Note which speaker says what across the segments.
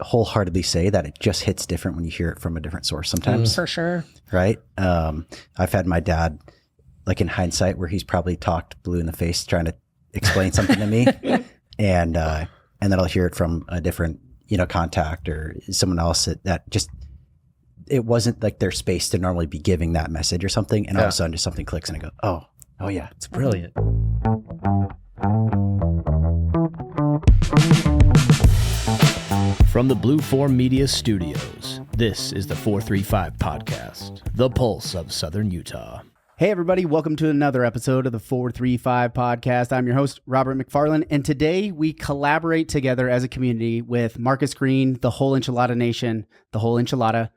Speaker 1: wholeheartedly say that it just hits different when you hear it from a different source sometimes.
Speaker 2: For sure.
Speaker 1: Right. I've had my dad, like in hindsight, where he's probably talked blue in the face trying to explain something to me. And then I'll hear it from a different, contact or someone else that just, it wasn't like their space to normally be giving that message or something. And all of a sudden just something clicks and I go, oh yeah, it's brilliant.
Speaker 3: From the Blue Form Media Studios, this is the 435 Podcast, the pulse of Southern Utah.
Speaker 4: Hey everybody, welcome to another episode of the 435 Podcast. I'm your host, Robert McFarland, and today we collaborate together as a community with Marcus Green, the Whole Enchilada Nation, the Whole Enchilada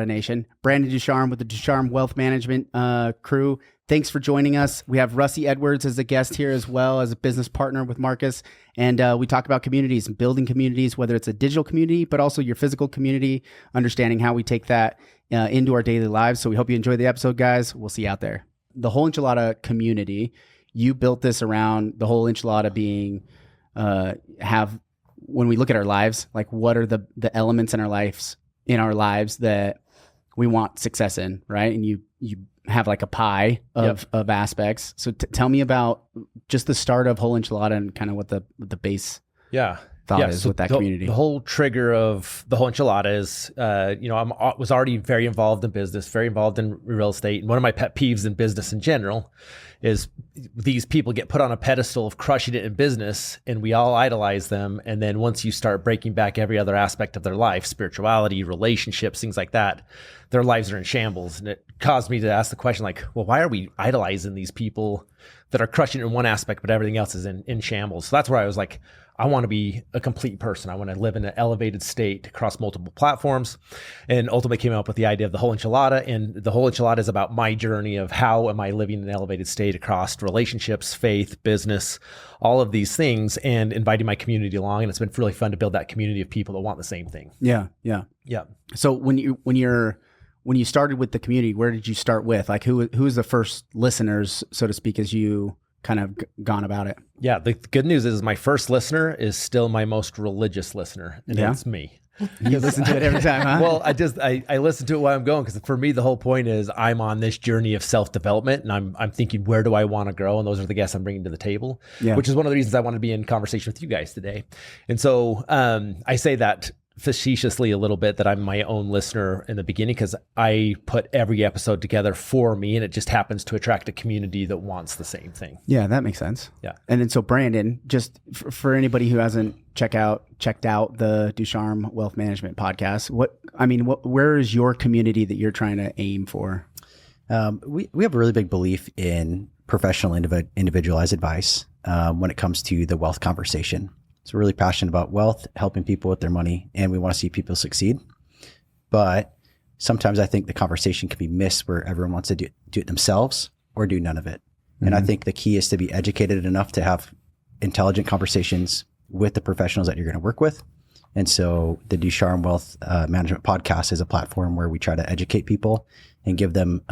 Speaker 4: Nation, Branden DuCharme with the DuCharme Wealth Management crew. Thanks for joining us. We have Russie Edwards as a guest here as well as a business partner with Marcus. And we talk about communities and building communities, whether it's a digital community, but also your physical community, understanding how we take that into our daily lives. So we hope you enjoy the episode, guys. We'll see you out there. The Whole Enchilada community, you built this around the Whole Enchilada being, when we look at our lives, like what are the elements in our lives that we want success in, right? And you have like a pie of aspects. So tell me about just the start of Whole Enchilada and kind of what the base thought is with that community.
Speaker 5: The whole trigger of the Whole Enchilada is, I was already very involved in business, very involved in real estate. And one of my pet peeves in business in general is these people get put on a pedestal of crushing it in business and we all idolize them. And then once you start breaking back every other aspect of their life, spirituality, relationships, things like that, their lives are in shambles. And it caused me to ask the question like, well, why are we idolizing these people that are crushing it in one aspect, but everything else is in shambles? So that's where I was like, I want to be a complete person. I want to live in an elevated state across multiple platforms, and ultimately came up with the idea of the Whole Enchilada. And the Whole Enchilada is about my journey of how am I living in an elevated state across relationships, faith, business, all of these things, and inviting my community along. And it's been really fun to build that community of people that want the same thing.
Speaker 4: Yeah. So when you started with the community, where did you start with? Like who was the first listeners, so to speak, as you kind of gone about it?
Speaker 5: Yeah, the good news is my first listener is still my most religious listener, and it's me.
Speaker 4: You listen to it every time, huh?
Speaker 5: Well, I listen to it while I'm going, because for me, the whole point is I'm on this journey of self-development, and I'm thinking, where do I want to grow? And those are the guests I'm bringing to the table, which is one of the reasons I want to be in conversation with you guys today. And so I say that facetiously a little bit, that I'm my own listener in the beginning, because I put every episode together for me, and it just happens to attract a community that wants the same thing.
Speaker 4: Yeah, that makes sense.
Speaker 5: Yeah.
Speaker 4: And then so Branden, just for anybody who hasn't checked out the DuCharme Wealth Management podcast, where is your community that you're trying to aim for?
Speaker 1: We have a really big belief in professional individualized advice when it comes to the wealth conversation. So we're really passionate about wealth, helping people with their money, and we want to see people succeed. But sometimes I think the conversation can be missed where everyone wants to do it themselves or do none of it. Mm-hmm. And I think the key is to be educated enough to have intelligent conversations with the professionals that you're going to work with. And so the DuCharme Wealth Management Podcast is a platform where we try to educate people and give them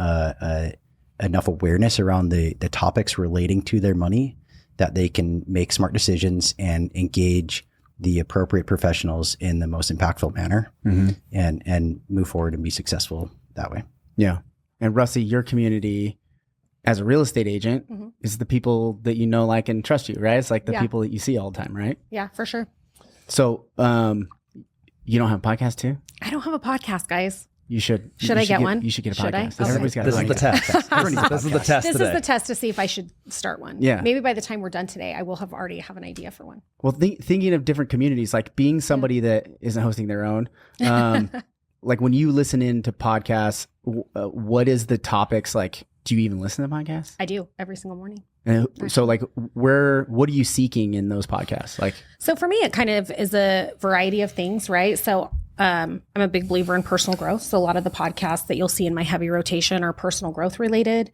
Speaker 1: enough awareness around the topics relating to their money that they can make smart decisions and engage the appropriate professionals in the most impactful manner, and move forward and be successful that way.
Speaker 4: Yeah. And Russie, your community as a real estate agent is the people that you know, like, and trust you, right? It's like the people that you see all the time, right?
Speaker 2: Yeah, for sure.
Speaker 4: So you don't have a podcast too?
Speaker 2: I don't have a podcast, guys.
Speaker 4: You should.
Speaker 2: Should I get one?
Speaker 4: You should get a
Speaker 2: Should
Speaker 4: podcast.
Speaker 2: I?
Speaker 4: Everybody's got
Speaker 5: This
Speaker 4: a
Speaker 5: is the
Speaker 4: podcast.
Speaker 5: test. This is the test
Speaker 2: This
Speaker 5: today.
Speaker 2: is the test to see if I should start one.
Speaker 4: Yeah.
Speaker 2: Maybe by the time we're done today, I will have already have an idea for one.
Speaker 4: Well, thinking of different communities, like being somebody that isn't hosting their own, like when you listen into podcasts, what is the topics like? Do you even listen to podcasts?
Speaker 2: I do every single morning.
Speaker 4: So like what are you seeking in those podcasts? Like,
Speaker 2: so for me, it kind of is a variety of things, right? So I'm a big believer in personal growth. So a lot of the podcasts that you'll see in my heavy rotation are personal growth related.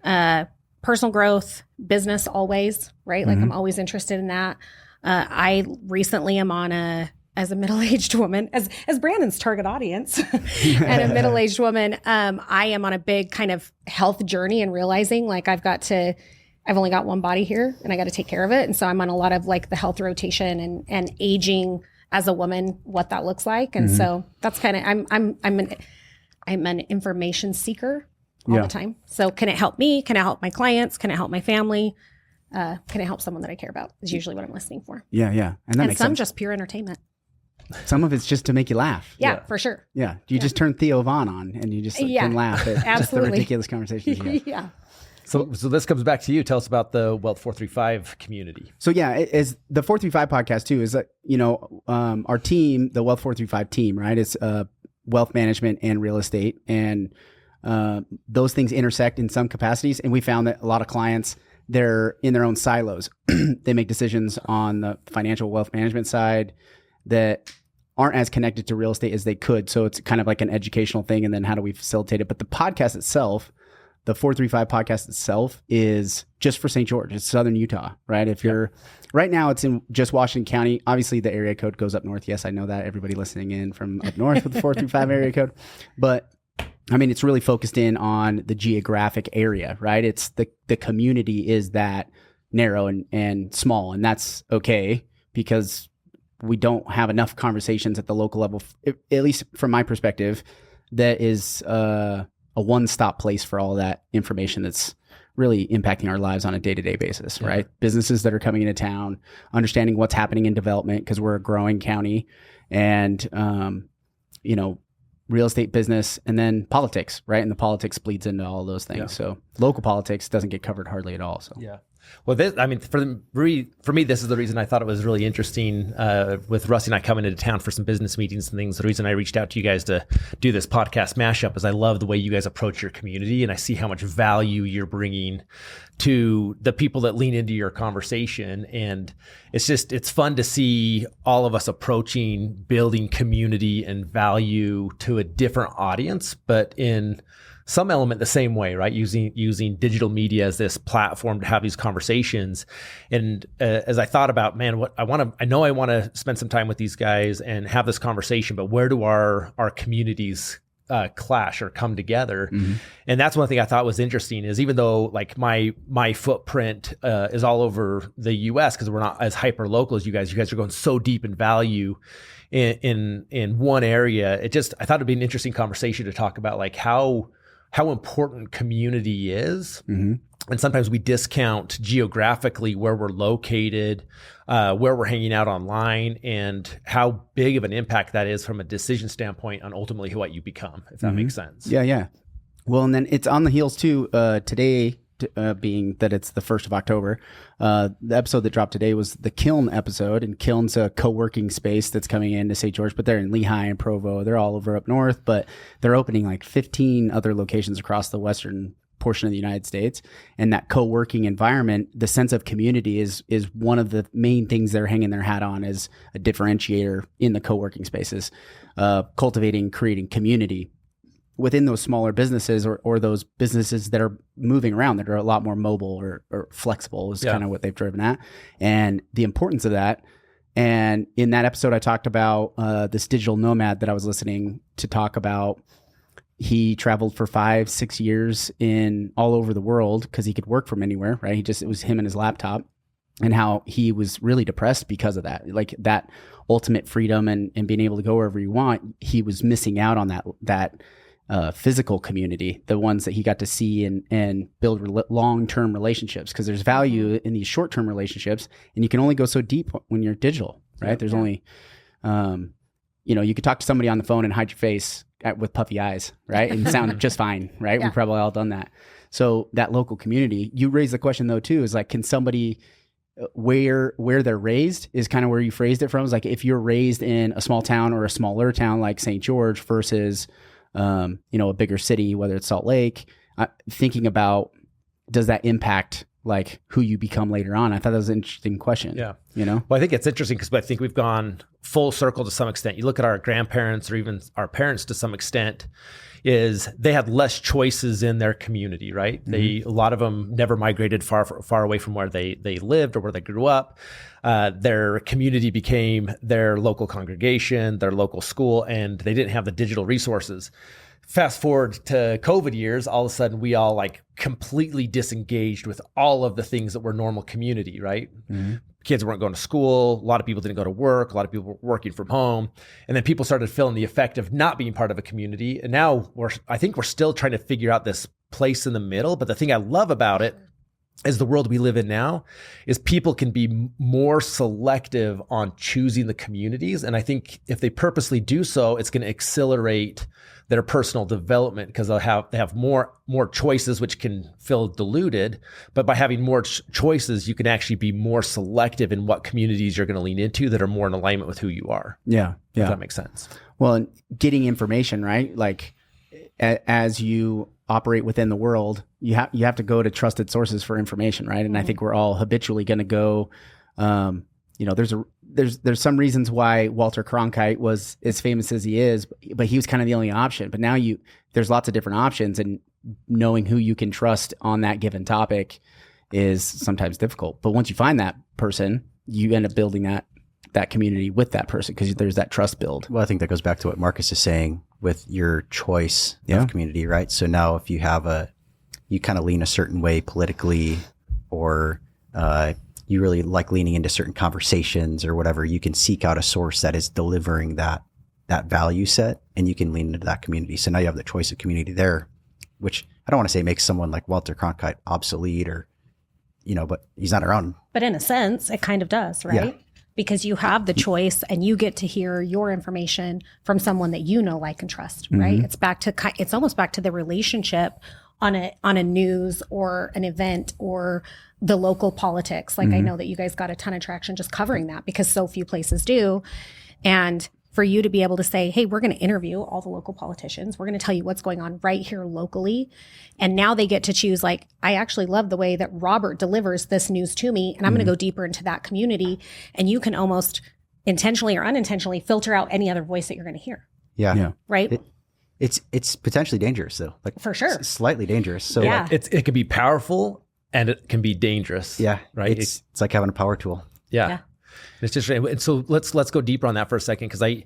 Speaker 2: Personal growth, business always, right? Like I'm always interested in that. I recently am on as a middle-aged woman, as Branden's target audience, and a middle-aged woman, I am on a big kind of health journey and realizing like I've only got one body here and I got to take care of it. And so I'm on a lot of like the health rotation and aging as a woman what that looks like. And so that's kind of, I'm an information seeker all the time. So can it help me? Can it help my clients? Can it help my family? Can it help someone that I care about is usually what I'm listening for.
Speaker 4: Yeah. Yeah. And that makes
Speaker 2: some
Speaker 4: sense.
Speaker 2: just pure entertainment.
Speaker 4: Some of it's just to make you laugh.
Speaker 2: Yeah, for sure.
Speaker 4: Yeah. You just turn Theo Vaughn on and you just can laugh at just the ridiculous conversations you have.
Speaker 2: Yeah.
Speaker 5: So this comes back to you. Tell us about the Wealth 435 community.
Speaker 4: So yeah, as the 435 podcast too is that, our team, the Wealth 435 team, right? It's wealth management and real estate, and those things intersect in some capacities. And we found that a lot of clients, they're in their own silos. They make decisions on the financial wealth management side that aren't as connected to real estate as they could. So it's kind of like an educational thing. And then how do we facilitate it? But the podcast itself, the 435 podcast itself, is just for St. George. It's Southern Utah, right? If you're right now, it's in just Washington County. Obviously, the area code goes up north. Yes, I know that. Everybody listening in from up north with the 435 area code. But I mean, it's really focused in on the geographic area, right? It's the community is that narrow and small, and that's okay because we don't have enough conversations at the local level, at least from my perspective, that is a one-stop place for all that information that's really impacting our lives on a day-to-day basis, right? Businesses that are coming into town, understanding what's happening in development because we're a growing county, and, real estate, business, and then politics, right? And the politics bleeds into all of those things. Yeah. So local politics doesn't get covered hardly at all. So
Speaker 5: Well, for me, this is the reason I thought it was really interesting with Russie and I coming into town for some business meetings and things. The reason I reached out to you guys to do this podcast mashup is I love the way you guys approach your community, and I see how much value you're bringing to the people that lean into your conversation. And it's fun to see all of us approaching building community and value to a different audience, but in some element the same way, right? Using digital media as this platform to have these conversations. And as I thought about, man, I want to spend some time with these guys and have this conversation, but where do our communities clash or come together? Mm-hmm. And that's one thing I thought was interesting is even though like my footprint is all over the US because we're not as hyper local as you guys are going so deep in value in one area. I thought it'd be an interesting conversation to talk about like how important community is. Mm-hmm. And sometimes we discount geographically where we're located, where we're hanging out online, and how big of an impact that is from a decision standpoint on ultimately what you become, if that makes sense.
Speaker 4: Yeah. Well, and then it's on the heels too, today, being that it's the 1st of October. The episode that dropped today was the Kiln episode, and Kiln's a co-working space that's coming into St. George, but they're in Lehigh and Provo. They're all over up north, but they're opening like 15 other locations across the western portion of the United States. And that co-working environment, the sense of community is one of the main things they're hanging their hat on as a differentiator in the co-working spaces, cultivating, creating community within those smaller businesses or those businesses that are moving around, that are a lot more mobile or flexible is kind of what they've driven at, and the importance of that. And in that episode, I talked about this digital nomad that I was listening to talk about. He traveled for 5-6 years in all over the world because he could work from anywhere, right? It was him and his laptop, and how he was really depressed because of that, like that ultimate freedom and being able to go wherever you want. He was missing out on that physical community, the ones that he got to see and build long-term relationships, because there's value in these short-term relationships, and you can only go so deep when you're digital, right? There's only, you could talk to somebody on the phone and hide your face with puffy eyes, right? And sound just fine, right? We've probably all done that. So that local community, you raise the question though too, is like, can somebody where they're raised is kind of where you phrased it from. Is like, if you're raised in a small town or a smaller town like St. George versus a bigger city, whether it's Salt Lake, thinking about, does that impact like who you become later on? I thought that was an interesting question.
Speaker 5: Yeah.
Speaker 4: Well,
Speaker 5: I think it's interesting because I think we've gone full circle to some extent. You look at our grandparents or even our parents to some extent, is they had less choices in their community, right? Mm-hmm. A lot of them never migrated far away from where they lived or where they grew up. Their community became their local congregation, their local school, and they didn't have the digital resources. Fast forward to COVID years, all of a sudden we all like completely disengaged with all of the things that were normal community, right? Mm-hmm. kids weren't going to school. A lot of people didn't go to work. A lot of people were working from home. And then people started feeling the effect of not being part of a community. And now I think we're still trying to figure out this place in the middle. But the thing I love about it is the world we live in now is people can be more selective on choosing the communities. And I think if they purposely do so, it's going to accelerate their personal development because they have more choices, which can feel diluted. But by having more choices, you can actually be more selective in what communities you're going to lean into that are more in alignment with who you are.
Speaker 4: Yeah.
Speaker 5: If that makes sense.
Speaker 4: Well, and getting information, right? Like as you operate within the world, you have to go to trusted sources for information, right? And I think we're all habitually going to go, there's some reasons why Walter Cronkite was as famous as he is, but he was kind of the only option. But now there's lots of different options, and knowing who you can trust on that given topic is sometimes difficult. But once you find that person, you end up building that community with that person because there's that trust build.
Speaker 1: Well, I think that goes back to what Marcus is saying with your choice of community, right? So now if you have you kind of lean a certain way politically, or you really like leaning into certain conversations or whatever, you can seek out a source that is delivering that value set, and you can lean into that community. So now you have the choice of community there, which I don't want to say makes someone like Walter Cronkite obsolete or, but he's not around. But
Speaker 2: in a sense, it kind of does, right? Yeah. Because you have the choice and you get to hear your information from someone that you know, like, and trust, right? It's almost back to the relationship on a news or an event or the local politics. Like I know that you guys got a ton of traction just covering that because so few places do. And for you to be able to say, hey, we're going to interview all the local politicians. We're going to tell you what's going on right here locally. And now they get to choose, like, I actually love the way that Robert delivers this news to me, and I'm going to go deeper into that community. And you can almost intentionally or unintentionally filter out any other voice that you're going to hear.
Speaker 1: Yeah.
Speaker 2: Right?
Speaker 1: It's potentially dangerous, though. Like,
Speaker 2: for sure.
Speaker 1: Slightly dangerous. So
Speaker 2: yeah.
Speaker 5: It can be powerful and it can be dangerous.
Speaker 1: Yeah.
Speaker 5: Right.
Speaker 1: It's like having a power tool.
Speaker 5: Yeah. It's just, and so let's go deeper on that for a second, because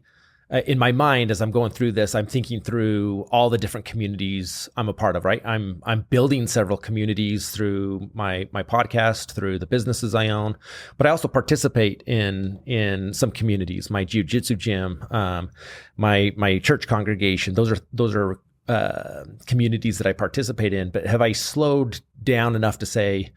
Speaker 5: in my mind, as I'm going through this, I'm thinking through all the different communities I'm a part of. Right, I'm building several communities through my podcast, through the businesses I own, but I also participate in some communities. My jiu-jitsu gym, my church congregation. Those are communities that I participate in. But have I slowed down enough to say,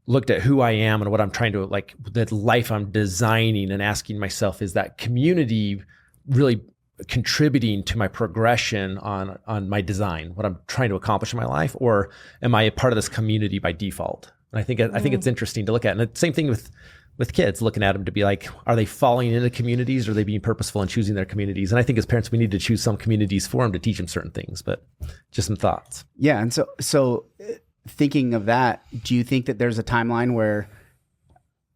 Speaker 5: looked at who I am and what I'm trying to, like, the life I'm designing, and asking myself, is that community really contributing to my progression on my design, what I'm trying to accomplish in my life, or am I a part of this community by default? And I think it's interesting to look at. And the same thing with kids, looking at them to be like, are they falling into communities, or are they being purposeful in choosing their communities? And I think as parents, we need to choose some communities for them to teach them certain things. But just some thoughts.
Speaker 4: Yeah, and so thinking of that, do you think that there's a timeline where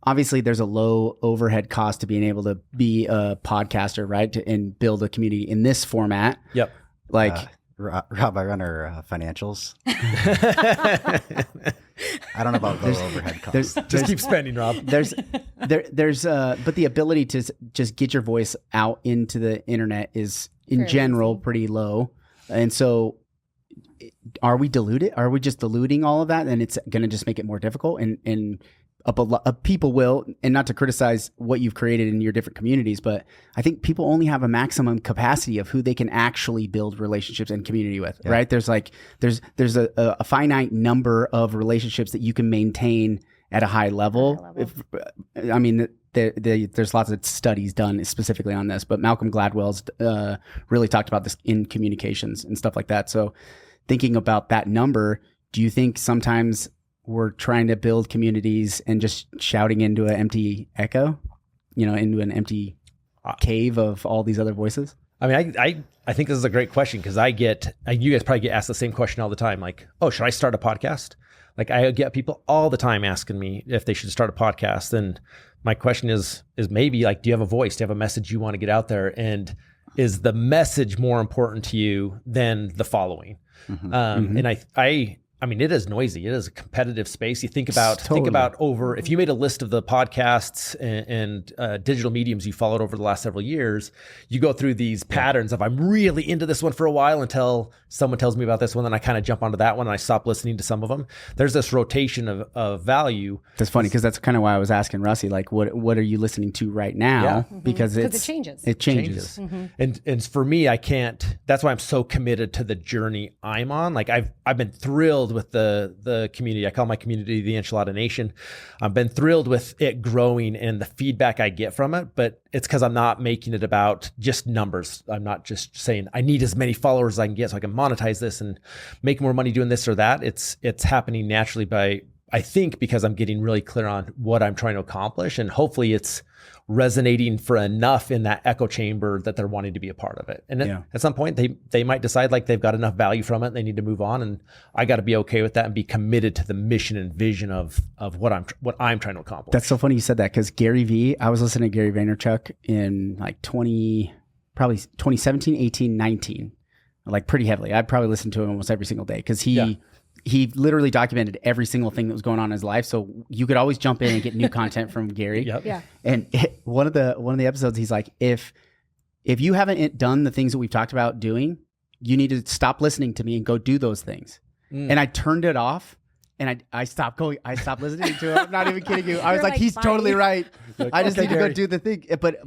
Speaker 4: obviously there's a low overhead cost to being able to be a podcaster, right? And build a community in this format?
Speaker 5: Yep.
Speaker 4: Like,
Speaker 1: Rob, I run our financials. I don't know about low overhead costs.
Speaker 5: Just keep spending, Rob.
Speaker 4: There's but the ability to just get your voice out into the internet is in general pretty low. And so are we diluted? Are we just diluting all of that, and it's going to just make it more difficult? And people will, and not to criticize what you've created in your different communities, but I think people only have a maximum capacity of who they can actually build relationships and community with, right? There's a finite number of relationships that you can maintain at a high level. There's lots of studies done specifically on this, but Malcolm Gladwell's really talked about this in communications and stuff like that. So thinking about that number, do you think sometimes we're trying to build communities and just shouting into an empty echo, into an empty cave of all these other voices?
Speaker 5: I mean, I think this is a great question, because you guys probably get asked the same question all the time. Like, oh, should I start a podcast? Like, I get people all the time asking me if they should start a podcast. And my question is maybe, like, do you have a voice? Do you have a message you want to get out there? And is the message more important to you than the following? And I I mean, it is noisy. It is a competitive space. You think about
Speaker 4: Totally.
Speaker 5: over, if you made a list of the podcasts and digital mediums you followed over the last several years, you go through these patterns of I'm really into this one for a while until someone tells me about this one, then I kind of jump onto that one and I stop listening to some of them. There's this rotation of value.
Speaker 4: That's funny because that's kind of why I was asking Russie, like, what are you listening to right now? Because
Speaker 2: it changes.
Speaker 4: It changes.
Speaker 5: And for me, I can't. That's why I'm so committed to the journey I'm on. Like I've been thrilled with the community. I call my community the Enchilada Nation. I've been thrilled with it growing and the feedback I get from it. But it's because I'm not making it about just numbers. I'm not just saying I need as many followers as I can get so I can monetize this and make more money doing this or that. It's happening naturally by, I think, because I'm getting really clear on what I'm trying to accomplish, and hopefully it's resonating for enough in that echo chamber that they're wanting to be a part of it. And at some point they might decide like they've got enough value from it and they need to move on, and I got to be okay with that and be committed to the mission and vision of what I'm trying to accomplish.
Speaker 4: That's so funny you said that, because Gary Vee, I was listening to Gary Vaynerchuk in like 2017, 18, 19, like pretty heavily. I'd probably listen to him almost every single day because he literally documented every single thing that was going on in his life. So you could always jump in and get new content from Gary.
Speaker 5: Yep.
Speaker 2: Yeah.
Speaker 4: And one of the episodes, he's like, if you haven't done the things that we've talked about doing, you need to stop listening to me and go do those things. And I turned it off and I stopped listening to him. I'm not even kidding you. I was
Speaker 2: You're
Speaker 4: like,
Speaker 2: like,
Speaker 4: he's
Speaker 2: bye.
Speaker 4: totally right. I just need to go
Speaker 5: Gary.
Speaker 4: do the thing.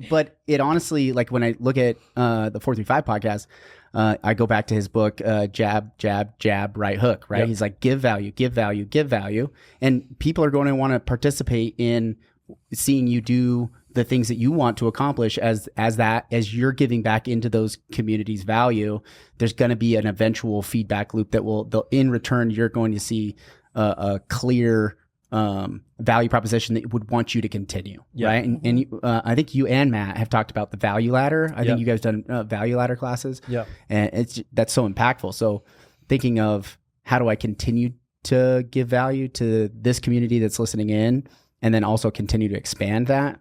Speaker 4: But it honestly, like when I look at the 435 podcast, I go back to his book, Jab, Jab, Jab, Right Hook, right?
Speaker 5: Yep.
Speaker 4: He's like, give value, give value, give value. And people are going to want to participate in seeing you do the things that you want to accomplish as you're giving back into those communities value. There's going to be an eventual feedback loop that in return, you're going to see a clear value proposition that would want you to continue, right? And I think you and Matt have talked about the value ladder. I think you guys done value ladder classes.
Speaker 5: Yeah,
Speaker 4: and that's so impactful. So thinking of how do I continue to give value to this community that's listening in, and then also continue to expand that.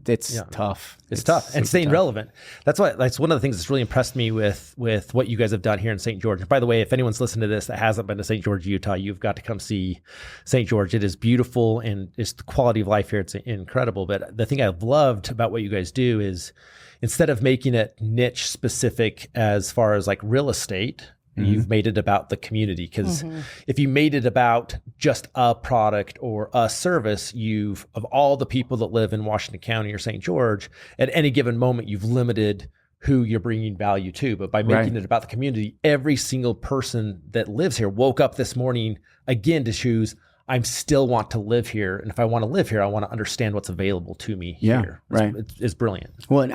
Speaker 4: It's tough.
Speaker 5: It's tough and staying relevant. That's one of the things that's really impressed me with what you guys have done here in St. George. And by the way, if anyone's listening to this that hasn't been to St. George, Utah, you've got to come see St. George. It is beautiful and it's the quality of life here. It's incredible. But the thing I've loved about what you guys do is instead of making it niche specific as far as like real estate, you've made it about the community. Because if you made it about just a product or a service, of all the people that live in Washington County or St. George, at any given moment, you've limited who you're bringing value to. But by making it about the community, every single person that lives here woke up this morning again to choose, I still want to live here. And if I want to live here, I want to understand what's available to me here.
Speaker 4: Right.
Speaker 5: It's brilliant.
Speaker 4: Well, and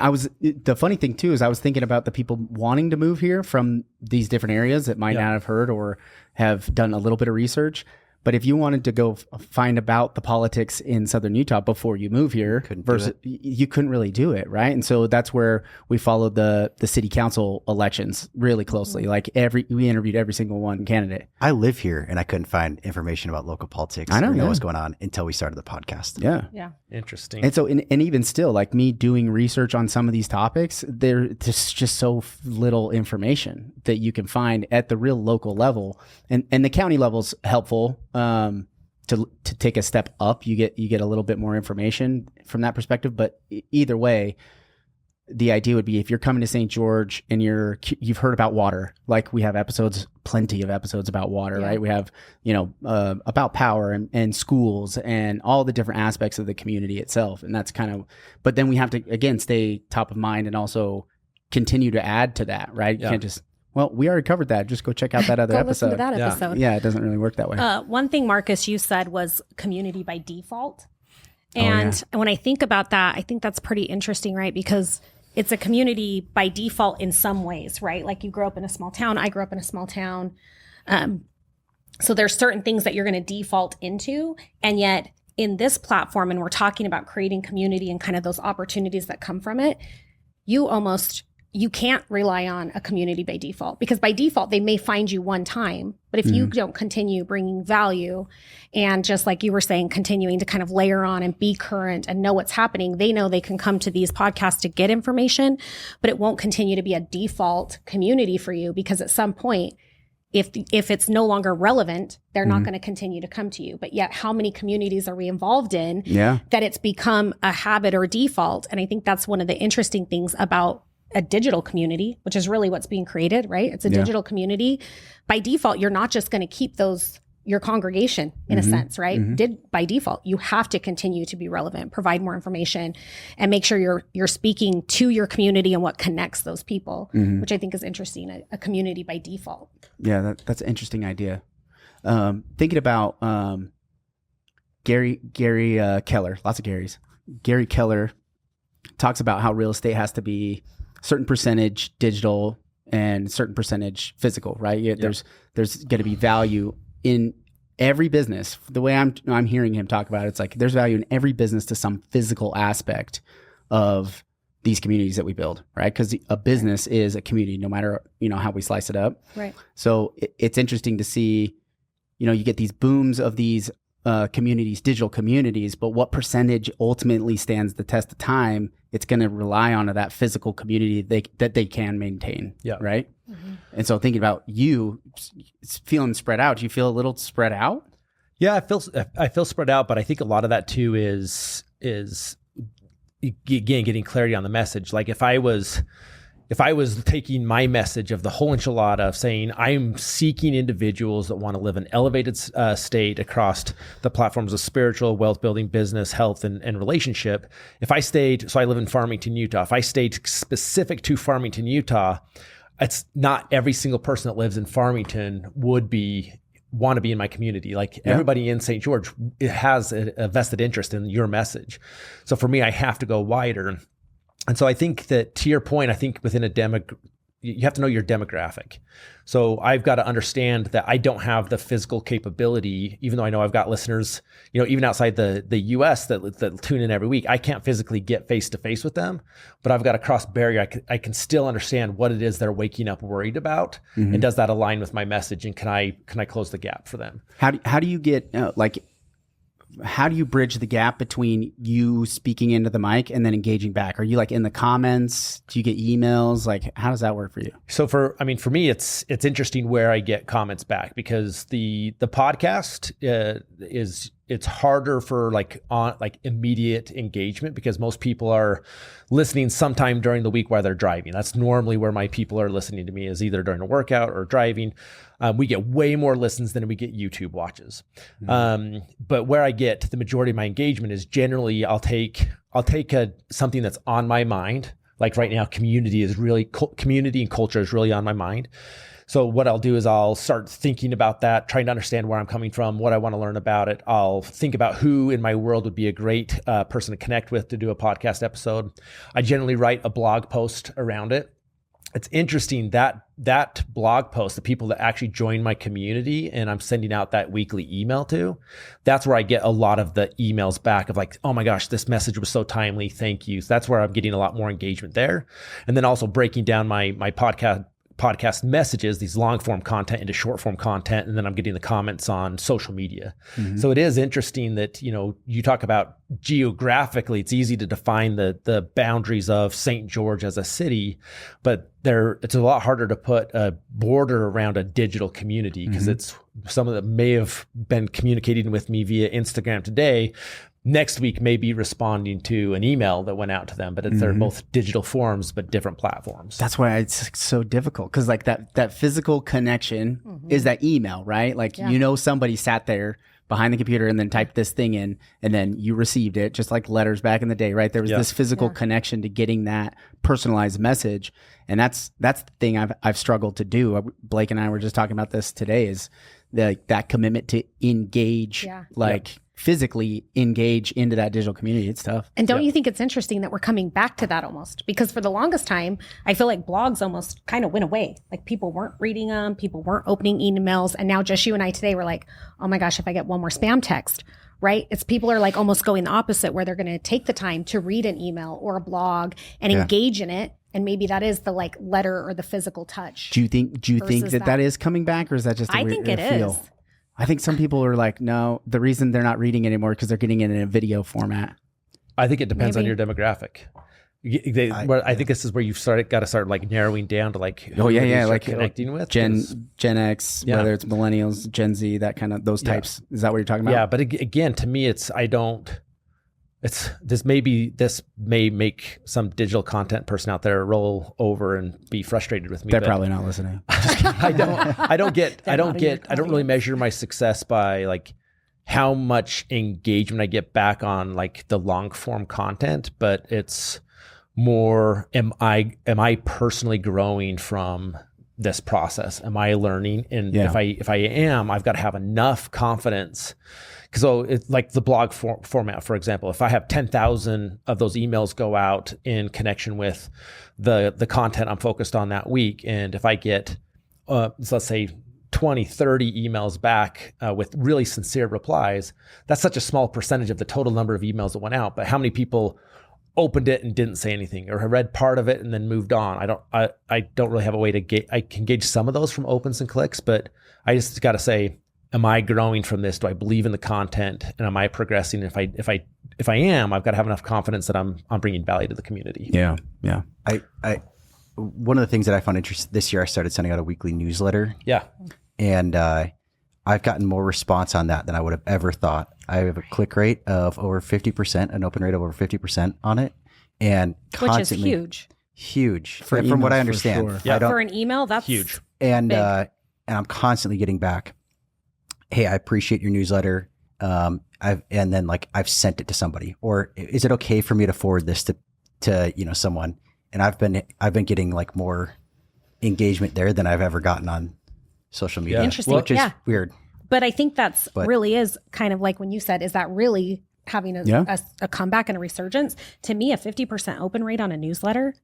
Speaker 4: the funny thing too, is I was thinking about the people wanting to move here from these different areas that might not have heard or have done a little bit of research. But if you wanted to go find about the politics in Southern Utah before you move here, you couldn't really do it, right? And so that's where we followed the city council elections really closely. Like we interviewed every single one candidate.
Speaker 1: I live here and I couldn't find information about local politics.
Speaker 4: I know,
Speaker 1: or what's going on until we started the podcast.
Speaker 2: Yeah.
Speaker 5: Interesting.
Speaker 4: And so, and even still, like me doing research on some of these topics, there's just so little information that you can find at the real local level, and the county level's helpful to take a step up. You get a little bit more information from that perspective. But either way, the idea would be if you're coming to St. George and you've heard about water, like we have plenty of episodes about water, right? We have, about power and schools and all the different aspects of the community itself. And that's but then we have to, again, stay top of mind and also continue to add to that, right? You can't just, we already covered that. Just go check out that other
Speaker 2: Go
Speaker 4: episode.
Speaker 2: listen to that episode.
Speaker 4: Yeah, it doesn't really work that way.
Speaker 2: One thing, Marcus, you said was community by default. And when I think about that, I think that's pretty interesting, right? Because it's a community by default in some ways, right? Like you grew up in a small town. I grew up in a small town. So there's certain things that you're going to default into. And yet in this platform, and we're talking about creating community and kind of those opportunities that come from it, you can't rely on a community by default, because by default, they may find you one time. But if you don't continue bringing value and, just like you were saying, continuing to kind of layer on and be current and know what's happening, they know they can come to these podcasts to get information, but it won't continue to be a default community for you, because at some point if it's no longer relevant, they're not going to continue to come to you. But yet, how many communities are we involved in that it's become a habit or default? And I think that's one of the interesting things about a digital community, which is really what's being created, right? It's a digital community. By default, you're not just going to keep your congregation in a sense, right? By default, you have to continue to be relevant, provide more information, and make sure you're speaking to your community and what connects those people, which I think is interesting, a community by default.
Speaker 4: Yeah, that's an interesting idea. Thinking about Gary Keller, lots of Garys. Gary Keller talks about how real estate has to be certain percentage digital and certain percentage physical, right? There's going to be value in every business. The way I'm hearing him talk about it, it's like there's value in every business to some physical aspect of these communities that we build, right? Because a business is a community, no matter how we slice it up.
Speaker 2: Right.
Speaker 4: So it's interesting to see, you get these booms of these communities, digital communities, but what percentage ultimately stands the test of time? It's going to rely on that physical community that they can maintain. Yeah. Right. And so thinking about you feeling spread out, do you feel a little spread out?
Speaker 5: Yeah, I feel spread out, but I think a lot of that too is again getting clarity on the message. Like if I was taking my message of the whole enchilada of saying I'm seeking individuals that want to live an elevated state across the platforms of spiritual, wealth building, business, health, and relationship. If I stayed, so I live in Farmington, Utah. If I stayed specific to Farmington, Utah, it's not every single person that lives in Farmington want to be in my community. Like everybody in St. George has a vested interest in your message. So for me, I have to go wider. And so I think that, to your point, I think within you have to know your demographic. So I've got to understand that I don't have the physical capability, even though I know I've got listeners, even outside the US that tune in every week. I can't physically get face to face with them, but I've got to cross barrier. I can still understand what it is they're waking up worried about, and does that align with my message? And can I close the gap for them?
Speaker 4: How do you get how do you bridge the gap between you speaking into the mic and then engaging back? Are you like in the comments? Do you get emails? Like, how does that work for you?
Speaker 5: So for me, it's interesting where I get comments back, because the podcast it's harder for immediate engagement, because most people are listening sometime during the week while they're driving. That's normally where my people are listening to me, is either during a workout or driving. We get way more listens than we get YouTube watches. But where I get the majority of my engagement is generally I'll take something that's on my mind. Like right now, community and culture is really on my mind. So what I'll do is I'll start thinking about that, trying to understand where I'm coming from, what I want to learn about it. I'll think about who in my world would be a great person to connect with to do a podcast episode. I generally write a blog post around it. It's interesting that blog post, the people that actually join my community and I'm sending out that weekly email to, that's where I get a lot of the emails back of like, oh my gosh, this message was so timely. Thank you. So that's where I'm getting a lot more engagement there. And then also breaking down my podcast messages, these long form content, into short form content. And then I'm getting the comments on social media. So it is interesting that, you talk about geographically, it's easy to define the boundaries of St. George as a city, but it's a lot harder to put a border around a digital community, because it's someone that may have been communicating with me via Instagram today, next week may be responding to an email that went out to them, but they're both digital forms, but different platforms.
Speaker 4: That's why it's so difficult, because like that physical connection is that email, right? Like, somebody sat there behind the computer and then typed this thing in, and then you received it, just like letters back in the day, right? There was this physical connection to getting that personalized message. And that's the thing I've struggled to do. Blake and I were just talking about this today, is that commitment to engage, physically engage into that digital community. It's tough.
Speaker 2: And don't you think it's interesting that we're coming back to that almost? Because for the longest time, I feel like blogs almost kind of went away. Like people weren't reading them, people weren't opening emails. And now just you and I today were like, oh my gosh, if I get one more spam text, right? It's people are like almost going the opposite, where they're going to take the time to read an email or a blog and engage in it. And maybe that is the letter or the physical touch.
Speaker 4: Do you think that is coming back, or is that just
Speaker 2: I think it is.
Speaker 4: I think some people are like, no, the reason they're not reading anymore because they're getting it in a video format.
Speaker 5: I think it depends on your demographic. I think this is where you've got to start like narrowing down to like who
Speaker 4: like
Speaker 5: connecting with
Speaker 4: Gen X, whether it's millennials, Gen Z, that kind of those types. Is that what you're talking about?
Speaker 5: Yeah, but again, to me, this may make some digital content person out there roll over and be frustrated with me.
Speaker 4: They're probably not listening.
Speaker 5: I don't really measure my success by like how much engagement I get back on like the long form content, but it's more, am I personally growing from this process? Am I learning? And if I am, I've got to have enough confidence. So it's like the blog format, for example, if I have 10,000 of those emails go out in connection with the content I'm focused on that week, and if I get, let's say 20, 30 emails back with really sincere replies, that's such a small percentage of the total number of emails that went out. But how many people opened it and didn't say anything, or read part of it and then moved on? I don't really have a way to I can gauge some of those from opens and clicks, but I just got to say, am I growing from this? Do I believe in the content, and am I progressing? If I am, I've got to have enough confidence that I'm bringing value to the community.
Speaker 4: Yeah.
Speaker 1: I one of the things that I found interesting this year, I started sending out a weekly newsletter.
Speaker 5: Yeah.
Speaker 1: And I've gotten more response on that than I would have ever thought. I have a click rate of over 50%, an open rate of over 50% on it. And constantly,
Speaker 2: which is
Speaker 1: huge
Speaker 4: for
Speaker 1: from what I
Speaker 4: emails,
Speaker 1: understand.
Speaker 4: for sure.
Speaker 5: Yeah.
Speaker 2: for an email. That's
Speaker 5: huge.
Speaker 1: And
Speaker 2: big.
Speaker 1: And I'm constantly getting back, hey, I appreciate your newsletter. I've sent it to somebody, or is it okay for me to forward this to someone? And I've been getting like more engagement there than I've ever gotten on social media.
Speaker 2: Interesting.
Speaker 1: Which is weird.
Speaker 2: But I think really is kind of like when you said, is that really having a comeback and a resurgence? To me, a 50% open rate on a newsletter,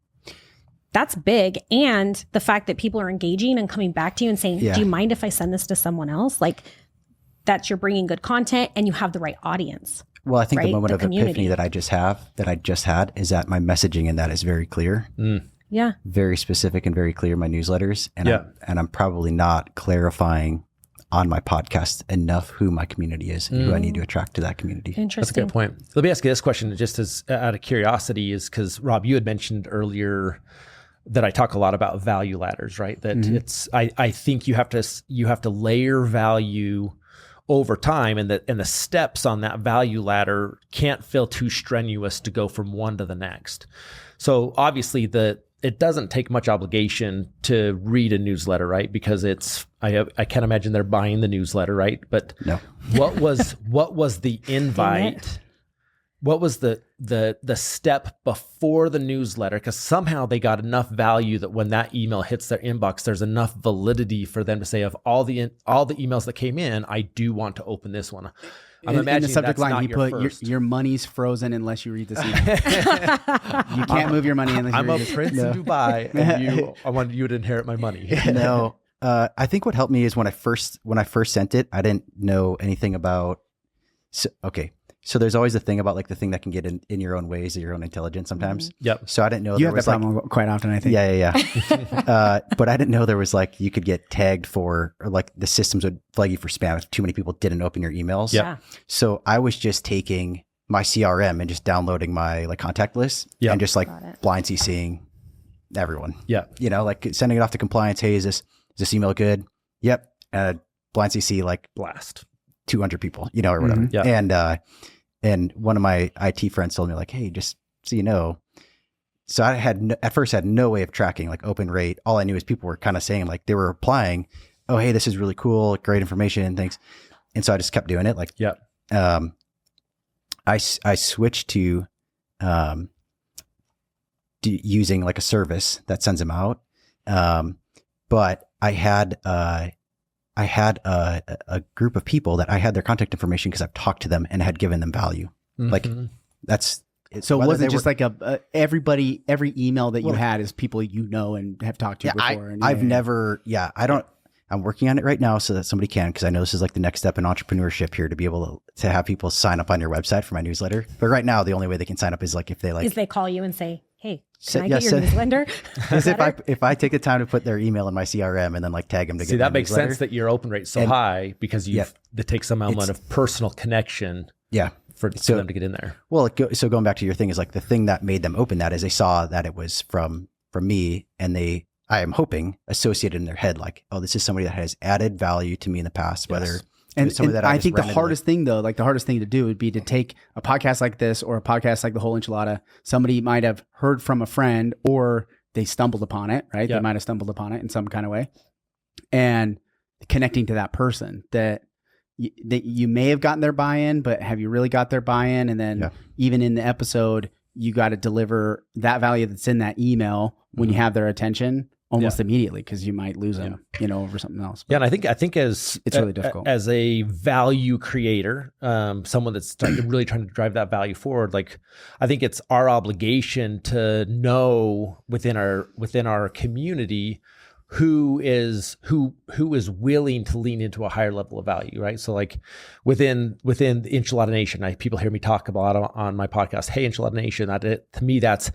Speaker 2: that's big. And the fact that people are engaging and coming back to you and saying, do you mind if I send this to someone else? Like, that you're bringing good content and you have the right audience.
Speaker 1: Well, I think
Speaker 2: right?
Speaker 1: the moment
Speaker 2: The
Speaker 1: of
Speaker 2: community.
Speaker 1: epiphany that I just had is that my messaging in that is very clear.
Speaker 2: Yeah.
Speaker 1: Very specific and very clear in my newsletters. And I'm probably not clarifying on my podcast enough who my community is and who I need to attract to that community.
Speaker 2: Interesting.
Speaker 5: That's a good point. Let me ask you this question, just as out of curiosity, is because Rob, you had mentioned earlier that I talk a lot about value ladders, right? That it's, I think you have to layer value over time, and the steps on that value ladder can't feel too strenuous to go from one to the next. So obviously it doesn't take much obligation to read a newsletter, right? Because I can't imagine they're buying the newsletter, right? But
Speaker 1: No.
Speaker 5: what was the invite? What was the step before the newsletter? Because somehow they got enough value that when that email hits their inbox, there's enough validity for them to say, of all the emails that came in, I do want to open this one. I'm
Speaker 4: in the subject
Speaker 5: that's
Speaker 4: line,
Speaker 5: not
Speaker 4: you
Speaker 5: your
Speaker 4: put
Speaker 5: first.
Speaker 4: your money's frozen unless you read this email. You can't move your money unless you
Speaker 5: I'm
Speaker 4: read
Speaker 5: a
Speaker 4: this.
Speaker 5: prince in Dubai, and I wanted you to inherit my money.
Speaker 1: No. I think what helped me is when I first sent it, I didn't know anything about. So there's always a thing about like the thing that can get in your own ways, or your own intelligence sometimes.
Speaker 5: Yep.
Speaker 1: So I didn't know
Speaker 4: You
Speaker 1: there
Speaker 4: have
Speaker 1: was
Speaker 4: that problem quite often, I think.
Speaker 1: Yeah. But I didn't know there was like, you could get tagged for, or like the systems would flag you for spam if too many people didn't open your emails.
Speaker 2: Yeah.
Speaker 1: So I was just taking my CRM and just downloading my like contact list and just like blind CCing everyone.
Speaker 5: Yeah.
Speaker 1: Like sending it off to compliance. Hey, is this email good? Yep. Blind CC like
Speaker 5: Blast.
Speaker 1: 200 people, or whatever.
Speaker 5: Yeah.
Speaker 1: And one of my IT friends told me like, hey, just so you know. So I at first had no way of tracking like open rate. All I knew is people were kind of saying like, they were replying, oh, hey, this is really cool. Great information and things. And so I just kept doing it. Like, I switched to, using like a service that sends them out. But I had a group of people that I had their contact information because I've talked to them and had given them value. Like that's
Speaker 4: so. It wasn't just like every email that you had is people and have talked to before. I'm working on it right now so that somebody can, because I know this is like the next step in entrepreneurship here, to be able to have people sign up on your website for my newsletter. But right now, the only way they can sign up is like if they like,
Speaker 2: is they call you and say, hey, can I get your newsletter?
Speaker 1: Because if I take the time to put their email in my CRM and then like tag them to
Speaker 5: see, that makes sense that your open rate's so high, because that takes some element of personal connection.
Speaker 1: Yeah.
Speaker 5: for them to get in there.
Speaker 1: Well, so going back to your thing is like the thing that made them open that is they saw that it was from me, and I am hoping associated in their head like, oh, this is somebody that has added value to me in the past, whether
Speaker 4: and
Speaker 1: that
Speaker 4: I think the hardest thing though, like the hardest thing to do would be to take a podcast like this or a podcast like the Whole Enchilada. Somebody might have heard from a friend or they stumbled upon it, right?
Speaker 5: Yeah.
Speaker 4: They might have stumbled upon it in some kind of way, and connecting to that person that you may have gotten their buy-in, but have you really got their buy-in? And then even in the episode, you got to deliver that value that's in that email when you have their attention almost immediately, because you might lose them, over something else.
Speaker 5: But and I think as
Speaker 4: it's really difficult
Speaker 5: as a value creator, someone that's really trying to drive that value forward. Like, I think it's our obligation to know within our community who is willing to lean into a higher level of value, right? So like within the Enchilada Nation, people hear me talk about on my podcast, Hey Enchilada Nation, to me, that's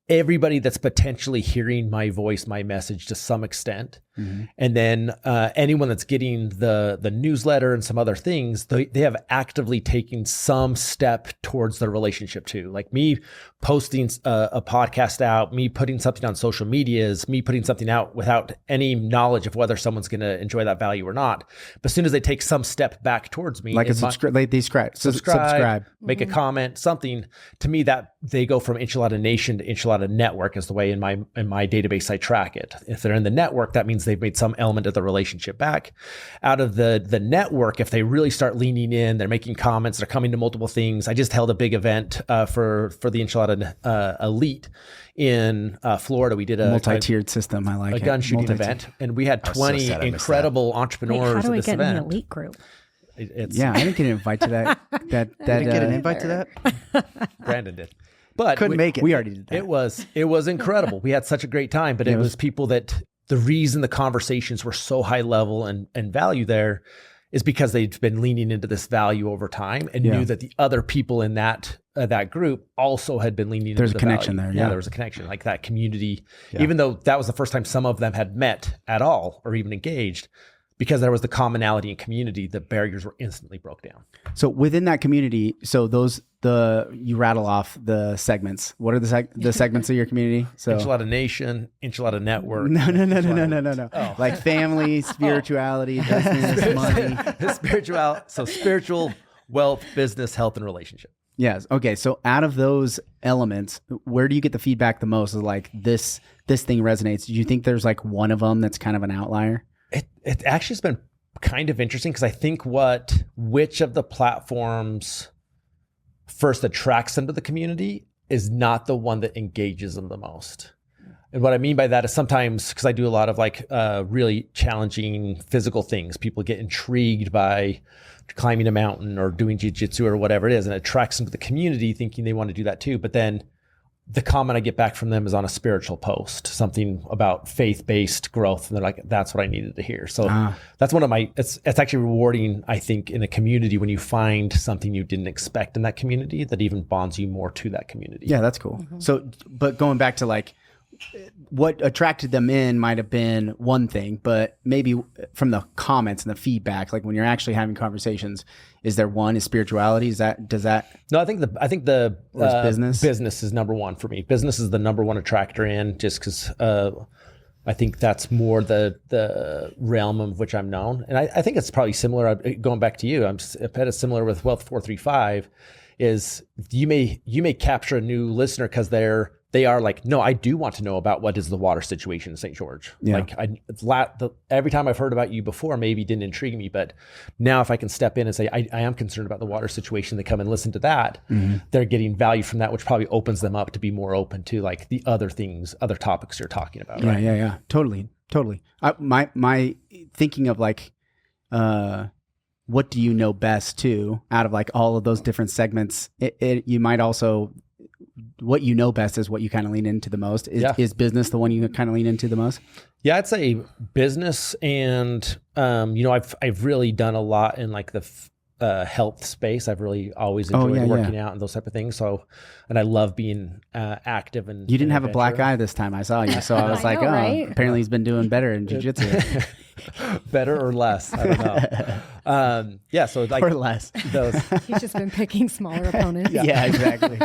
Speaker 5: everybody that's potentially hearing my voice, my message to some extent. Mm-hmm. And then anyone that's getting the newsletter and some other things, they have actively taken some step towards their relationship too. Like me posting a podcast out, me putting something on social media is me putting something out without any knowledge of whether someone's going to enjoy that value or not. But as soon as they take some step back towards me,
Speaker 4: like they subscribe,
Speaker 5: make a comment, something, to me that they go from Enchilada Nation to Enchilada Network is the way in my database I track it. If they're in the network, that means they've made some element of the relationship back. Out of the network, if they really start leaning in, they're making comments, they're coming to multiple things. I just held a big event for the Enchilada Elite in Florida. We did a
Speaker 4: multi-tiered system. I like
Speaker 5: a gun shooting event, and we had 20 incredible entrepreneurs.
Speaker 2: How do
Speaker 5: at
Speaker 2: I
Speaker 5: this
Speaker 2: get
Speaker 5: event.
Speaker 2: in the elite group?
Speaker 4: I didn't get an invite to that.
Speaker 1: Didn't get an invite to that?
Speaker 5: Branden did. But
Speaker 1: couldn't make it.
Speaker 4: We already did that.
Speaker 5: It was incredible. We had such a great time, but it was people that the reason the conversations were so high level and value there is because they'd been leaning into this value over time and knew that the other people in that group also had been leaning into the
Speaker 4: connection
Speaker 5: value.
Speaker 4: there.
Speaker 5: Yeah, there was a connection, like that community, even though that was the first time some of them had met at all or even engaged. Because there was the commonality and community, the barriers were instantly broke down.
Speaker 4: So within that community, you rattle off the segments. What are the segments of your community? So
Speaker 5: Enchilada Nation, Enchilada Network.
Speaker 4: No.
Speaker 5: Oh.
Speaker 4: Like family, spirituality, business, money.
Speaker 5: Spiritual, wealth, business, health, and relationship.
Speaker 4: Yes. Okay. So out of those elements, where do you get the feedback the most? Is like this thing resonates. Do you think there's like one of them that's kind of an outlier?
Speaker 5: It actually has been kind of interesting because I think which of the platforms first attracts them to the community is not the one that engages them the most. And what I mean by that is sometimes, because I do a lot of like really challenging physical things, people get intrigued by climbing a mountain or doing jiu-jitsu or whatever it is, and it attracts them to the community thinking they want to do that too. But then the comment I get back from them is on a spiritual post, something about faith-based growth. And they're like, that's what I needed to hear. So that's one of it's actually rewarding, I think, in a community when you find something you didn't expect in that community that even bonds you more to that community.
Speaker 4: Yeah, that's cool. Mm-hmm. So, but going back to like what attracted them in might have been one thing, but maybe from the comments and the feedback, like when you're actually having conversations, is spirituality?
Speaker 5: No, I think the business is number one for me. Business is the number one attractor in, just because I think that's more the realm of which I'm known. And I think it's probably similar, going back to you, I've had it similar with Wealth 435, is you may capture a new listener because they are like, no, I do want to know about what is the water situation in St. George. Yeah. Like every time I've heard about you before, maybe didn't intrigue me, but now if I can step in and say, I am concerned about the water situation, they come and listen to that, they're getting value from that, which probably opens them up to be more open to like the other topics you're talking about.
Speaker 4: Yeah,
Speaker 5: right?
Speaker 4: Yeah. Totally. My thinking of like, what do you know best too, out of like all of those different segments, you might also, what you know best is what you kind of lean into the most. Is business the one you kind of lean into the most?
Speaker 5: Yeah, I'd say business, and I've really done a lot in like the health space. I've really always enjoyed working out and those type of things. So, and I love being active. And
Speaker 4: you didn't have a black eye this time I saw you. So I was like, right? Apparently he's been doing better in jiu-jitsu.
Speaker 5: Better or less, I don't know. So like
Speaker 4: or less.
Speaker 2: He's just been picking smaller opponents.
Speaker 4: Yeah, exactly.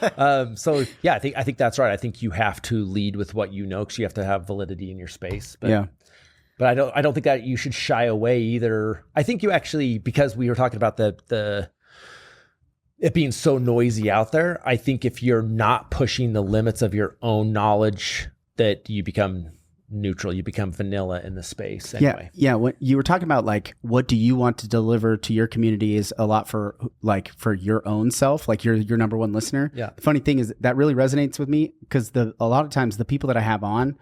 Speaker 5: I think that's right. I think you have to lead with what you know, because you have to have validity in your space. But I don't think that you should shy away either. I think you actually, because we were talking about the it being so noisy out there, I think if you're not pushing the limits of your own knowledge, that you become neutral, you become vanilla in the space anyway.
Speaker 4: Yeah. What you were talking about, like, what do you want to deliver to your community is a lot for your own self, like your number one listener.
Speaker 5: Yeah.
Speaker 4: The funny thing is that really resonates with me, because a lot of times the people that I have on,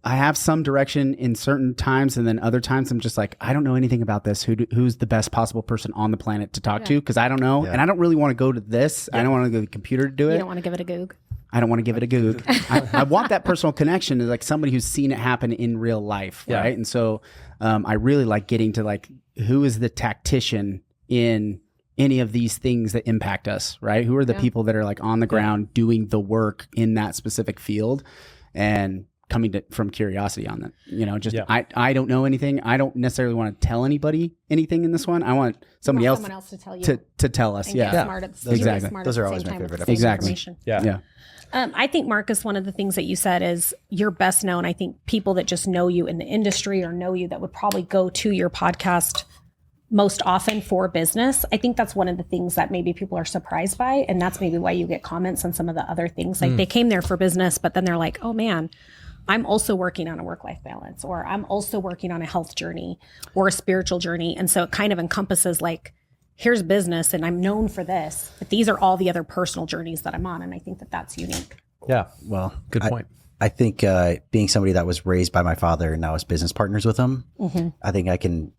Speaker 4: I have some direction in certain times, and then other times I'm just like, I don't know anything about this. Who's the best possible person on the planet to talk to? Because I don't know, and I don't really want to go to this. I don't want to go to the computer to do it.
Speaker 2: You don't want to give it a goog.
Speaker 4: I don't want to give it a goog. I want that personal connection to like somebody who's seen it happen in real life, right? And so I really like getting to like, who is the tactician in any of these things that impact us, right? Who are the people that are like on the ground doing the work in that specific field, and coming from curiosity on that. I don't know anything. I don't necessarily want to tell anybody anything in this one. I want someone else
Speaker 2: to tell you
Speaker 4: to tell us.
Speaker 2: Exactly.
Speaker 1: Those are always my favorite.
Speaker 4: Exactly.
Speaker 2: Yeah. I think, Marcus, one of the things that you said is you're best known. I think people that just know you in the industry or know you that would probably go to your podcast most often for business. I think that's one of the things that maybe people are surprised by. And that's maybe why you get comments on some of the other things. Like they came there for business, but then they're like, oh man, I'm also working on a work-life balance, or I'm also working on a health journey or a spiritual journey. And so it kind of encompasses like, here's business and I'm known for this, but these are all the other personal journeys that I'm on. And I think that that's unique.
Speaker 5: Yeah.
Speaker 1: Well,
Speaker 5: good point.
Speaker 1: I think being somebody that was raised by my father and now is business partners with him, I think I can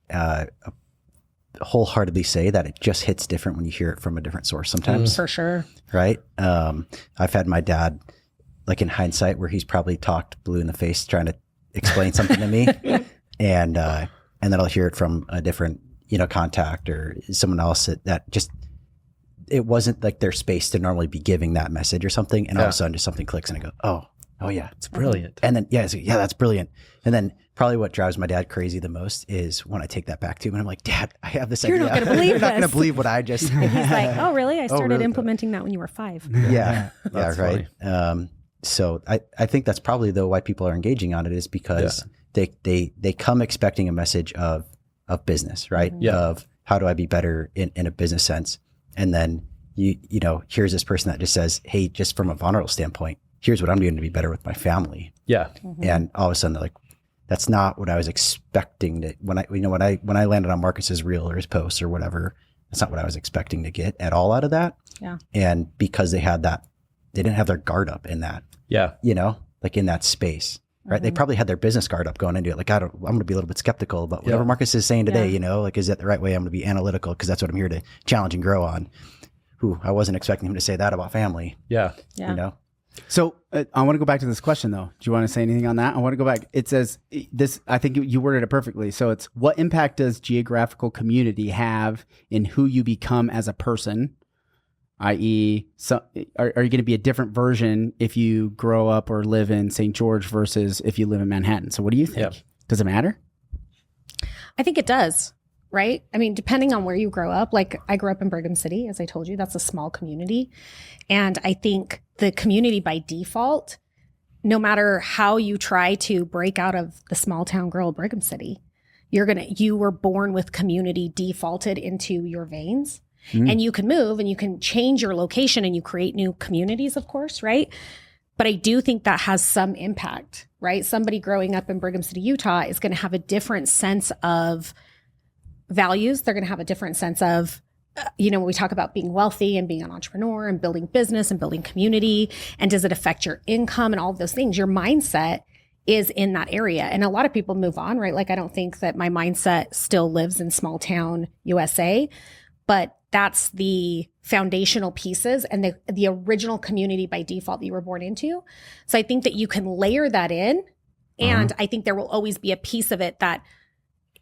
Speaker 1: wholeheartedly say that it just hits different when you hear it from a different source sometimes.
Speaker 2: For sure.
Speaker 1: Right. I've had my dad, like in hindsight, where he's probably talked blue in the face trying to explain something to me. And then I'll hear it from a different, contact or someone else that just, it wasn't like their space to normally be giving that message or something. And all of a sudden just something clicks and I go, oh yeah, it's brilliant. And then, that's brilliant. And then probably what drives my dad crazy the most is when I take that back to him and I'm like, Dad, I have this idea.
Speaker 2: You're not going to believe
Speaker 1: You're not going to believe what I just.
Speaker 2: And he's like, oh really? I started implementing that when you were 5.
Speaker 1: Yeah. Right. So I think that's probably though why people are engaging on it, is because they come expecting a message of business, right? Of how do I be better in a business sense? And then here's this person that just says, hey, just from a vulnerable standpoint, here's what I'm doing to be better with my family.
Speaker 5: Yeah.
Speaker 1: And all of a sudden they're like, that's not what I was expecting to, when I landed on Marcus's reel or his post or whatever, that's not what I was expecting to get at all out of that.
Speaker 2: Yeah.
Speaker 1: And because they didn't have their guard up in that.
Speaker 5: Yeah.
Speaker 1: Like in that space, right? They probably had their business guard up going into it. Like, I'm going to be a little bit skeptical about whatever Marcus is saying today, like, is that the right way? I'm going to be analytical because that's what I'm here to challenge and grow on. I wasn't expecting him to say that about family.
Speaker 5: Yeah.
Speaker 4: So I want to go back to this question though. Do you want to say anything on that? I want to go back. It says this, I think you worded it perfectly. So it's, what impact does geographical community have in who you become as a person? I.e., are you going to be a different version if you grow up or live in St. George versus if you live in Manhattan? So what do you think?
Speaker 5: Yep.
Speaker 4: Does it matter?
Speaker 2: I think it does, right? I mean, depending on where you grow up, like I grew up in Brigham City, as I told you, that's a small community. And I think the community by default, no matter how you try to break out of the small town girl of Brigham City, you were born with community defaulted into your veins. And you can move and you can change your location and you create new communities, of course, right? But I do think that has some impact, right? Somebody growing up in Brigham City, Utah is going to have a different sense of values. They're going to have a different sense of, when we talk about being wealthy and being an entrepreneur and building business and building community, and does it affect your income and all of those things? Your mindset is in that area. And a lot of people move on, right? Like, I don't think that my mindset still lives in small town USA, but that's the foundational pieces and the original community by default that you were born into. So I think that you can layer that in. And I think there will always be a piece of it that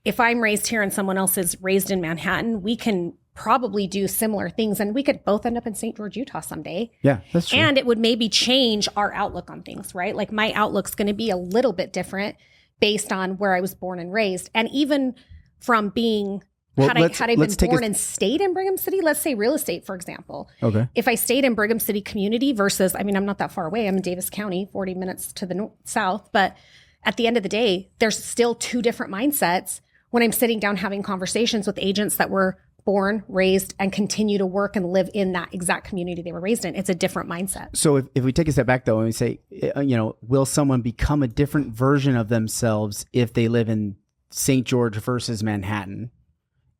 Speaker 2: if I'm raised here and someone else is raised in Manhattan, we can probably do similar things, and we could both end up in St. George, Utah someday.
Speaker 4: Yeah, that's true.
Speaker 2: And it would maybe change our outlook on things, right? Like my outlook's going to be a little bit different based on where I was born and raised. And even from being, had I been born and stayed in Brigham City, let's say real estate, for example.
Speaker 4: Okay.
Speaker 2: If I stayed in Brigham City community versus, I'm not that far away. I'm in Davis County, 40 minutes to the south. But at the end of the day, there's still two different mindsets when I'm sitting down having conversations with agents that were born, raised, and continue to work and live in that exact community they were raised in. It's a different mindset.
Speaker 4: So if we take a step back though, and we say, will someone become a different version of themselves if they live in St. George versus Manhattan?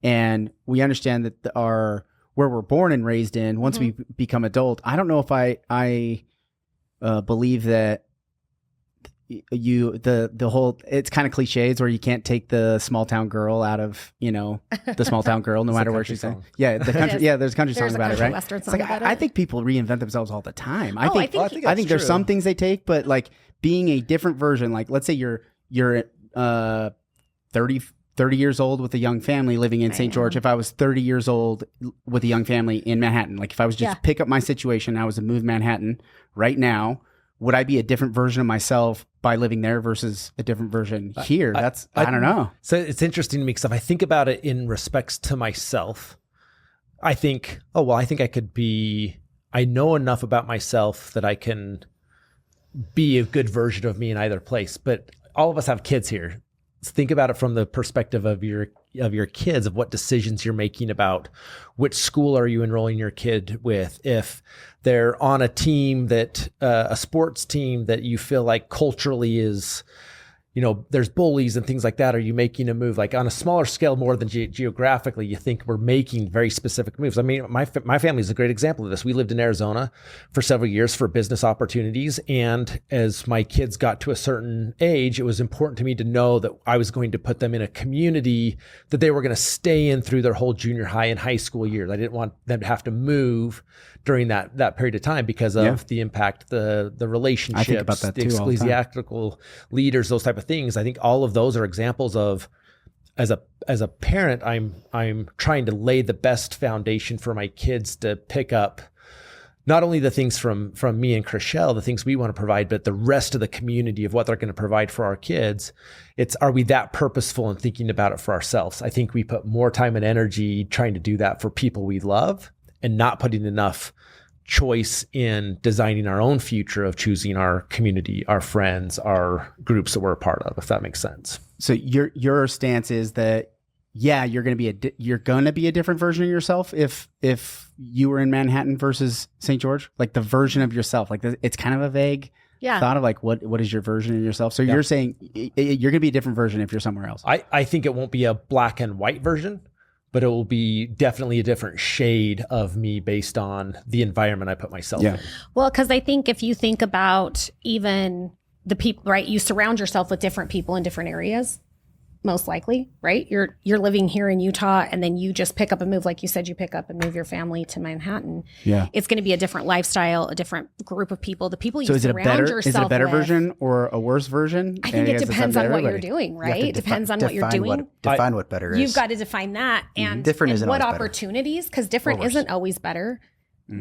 Speaker 4: And we understand that where we're born and raised in, once we become adult, I don't know if I believe that the whole, it's kind of cliches where you can't take the small town girl out of the small town girl no matter where she's at. Yeah, the country. Yeah, there's a country song about it, right?
Speaker 2: Western
Speaker 4: It's
Speaker 2: song
Speaker 4: like,
Speaker 2: about
Speaker 4: I
Speaker 2: it.
Speaker 4: think people reinvent themselves all the time. I think
Speaker 5: that's
Speaker 4: there's
Speaker 5: true.
Speaker 4: some things they take, but like being a different version, like let's say you're 30 years old with a young family living in St. George. If I was 30 years old with a young family in Manhattan, like if I was just pick up my situation, I was to move Manhattan right now, would I be a different version of myself by living there versus a different version here? I don't know.
Speaker 5: So it's interesting to me because if I think about it in respects to myself, I think, I know enough about myself that I can be a good version of me in either place. But all of us have kids here. Think about it from the perspective of your kids, of what decisions you're making about which school are you enrolling your kid with. If they're on a team that a sports team that you feel like culturally is, there's bullies and things like that. Are you making a move like on a smaller scale more than geographically? You think we're making very specific moves. I mean, my family is a great example of this. We lived in Arizona for several years for business opportunities. And as my kids got to a certain age, it was important to me to know that I was going to put them in a community that they were going to stay in through their whole junior high and high school years. I didn't want them to have to move during that period of time because of the impact, the relationships,
Speaker 4: I think about that
Speaker 5: the
Speaker 4: too all the time.
Speaker 5: ecclesiastical leaders, those type of things. I think all of those are examples of, as a parent, I'm trying to lay the best foundation for my kids to pick up not only the things from me and Chriselle, the things we want to provide, but the rest of the community of what they're going to provide for our kids. Are we that purposeful in thinking about it for ourselves? I think we put more time and energy trying to do that for people we love and not putting enough choice in designing our own future of choosing our community, our friends, our groups that we're a part of, if that makes sense.
Speaker 4: So your stance is that, you're going to be a different version of yourself if you were in Manhattan versus St. George, like the version of yourself, like it's kind of a vague thought of like, what is your version of yourself? So you're saying you're going to be a different version if you're somewhere else.
Speaker 5: I think it won't be a black and white version, but it will be definitely a different shade of me based on the environment I put myself in.
Speaker 2: Well, because I think if you think about even the people, right, you surround yourself with different people in different areas, most likely, right? You're living here in Utah and then you just pick up and move, like you said, you pick up and move your family to Manhattan. Yeah. It's going to be a different lifestyle, a different group of people, the people you surround yourself with.
Speaker 4: Is it a better version or a worse version?
Speaker 2: I think it depends on what you're doing, right? It depends on what you're doing.
Speaker 1: Define what better is.
Speaker 2: You've got to define that and
Speaker 1: different isn't
Speaker 2: what
Speaker 1: always
Speaker 2: opportunities, because different isn't always better.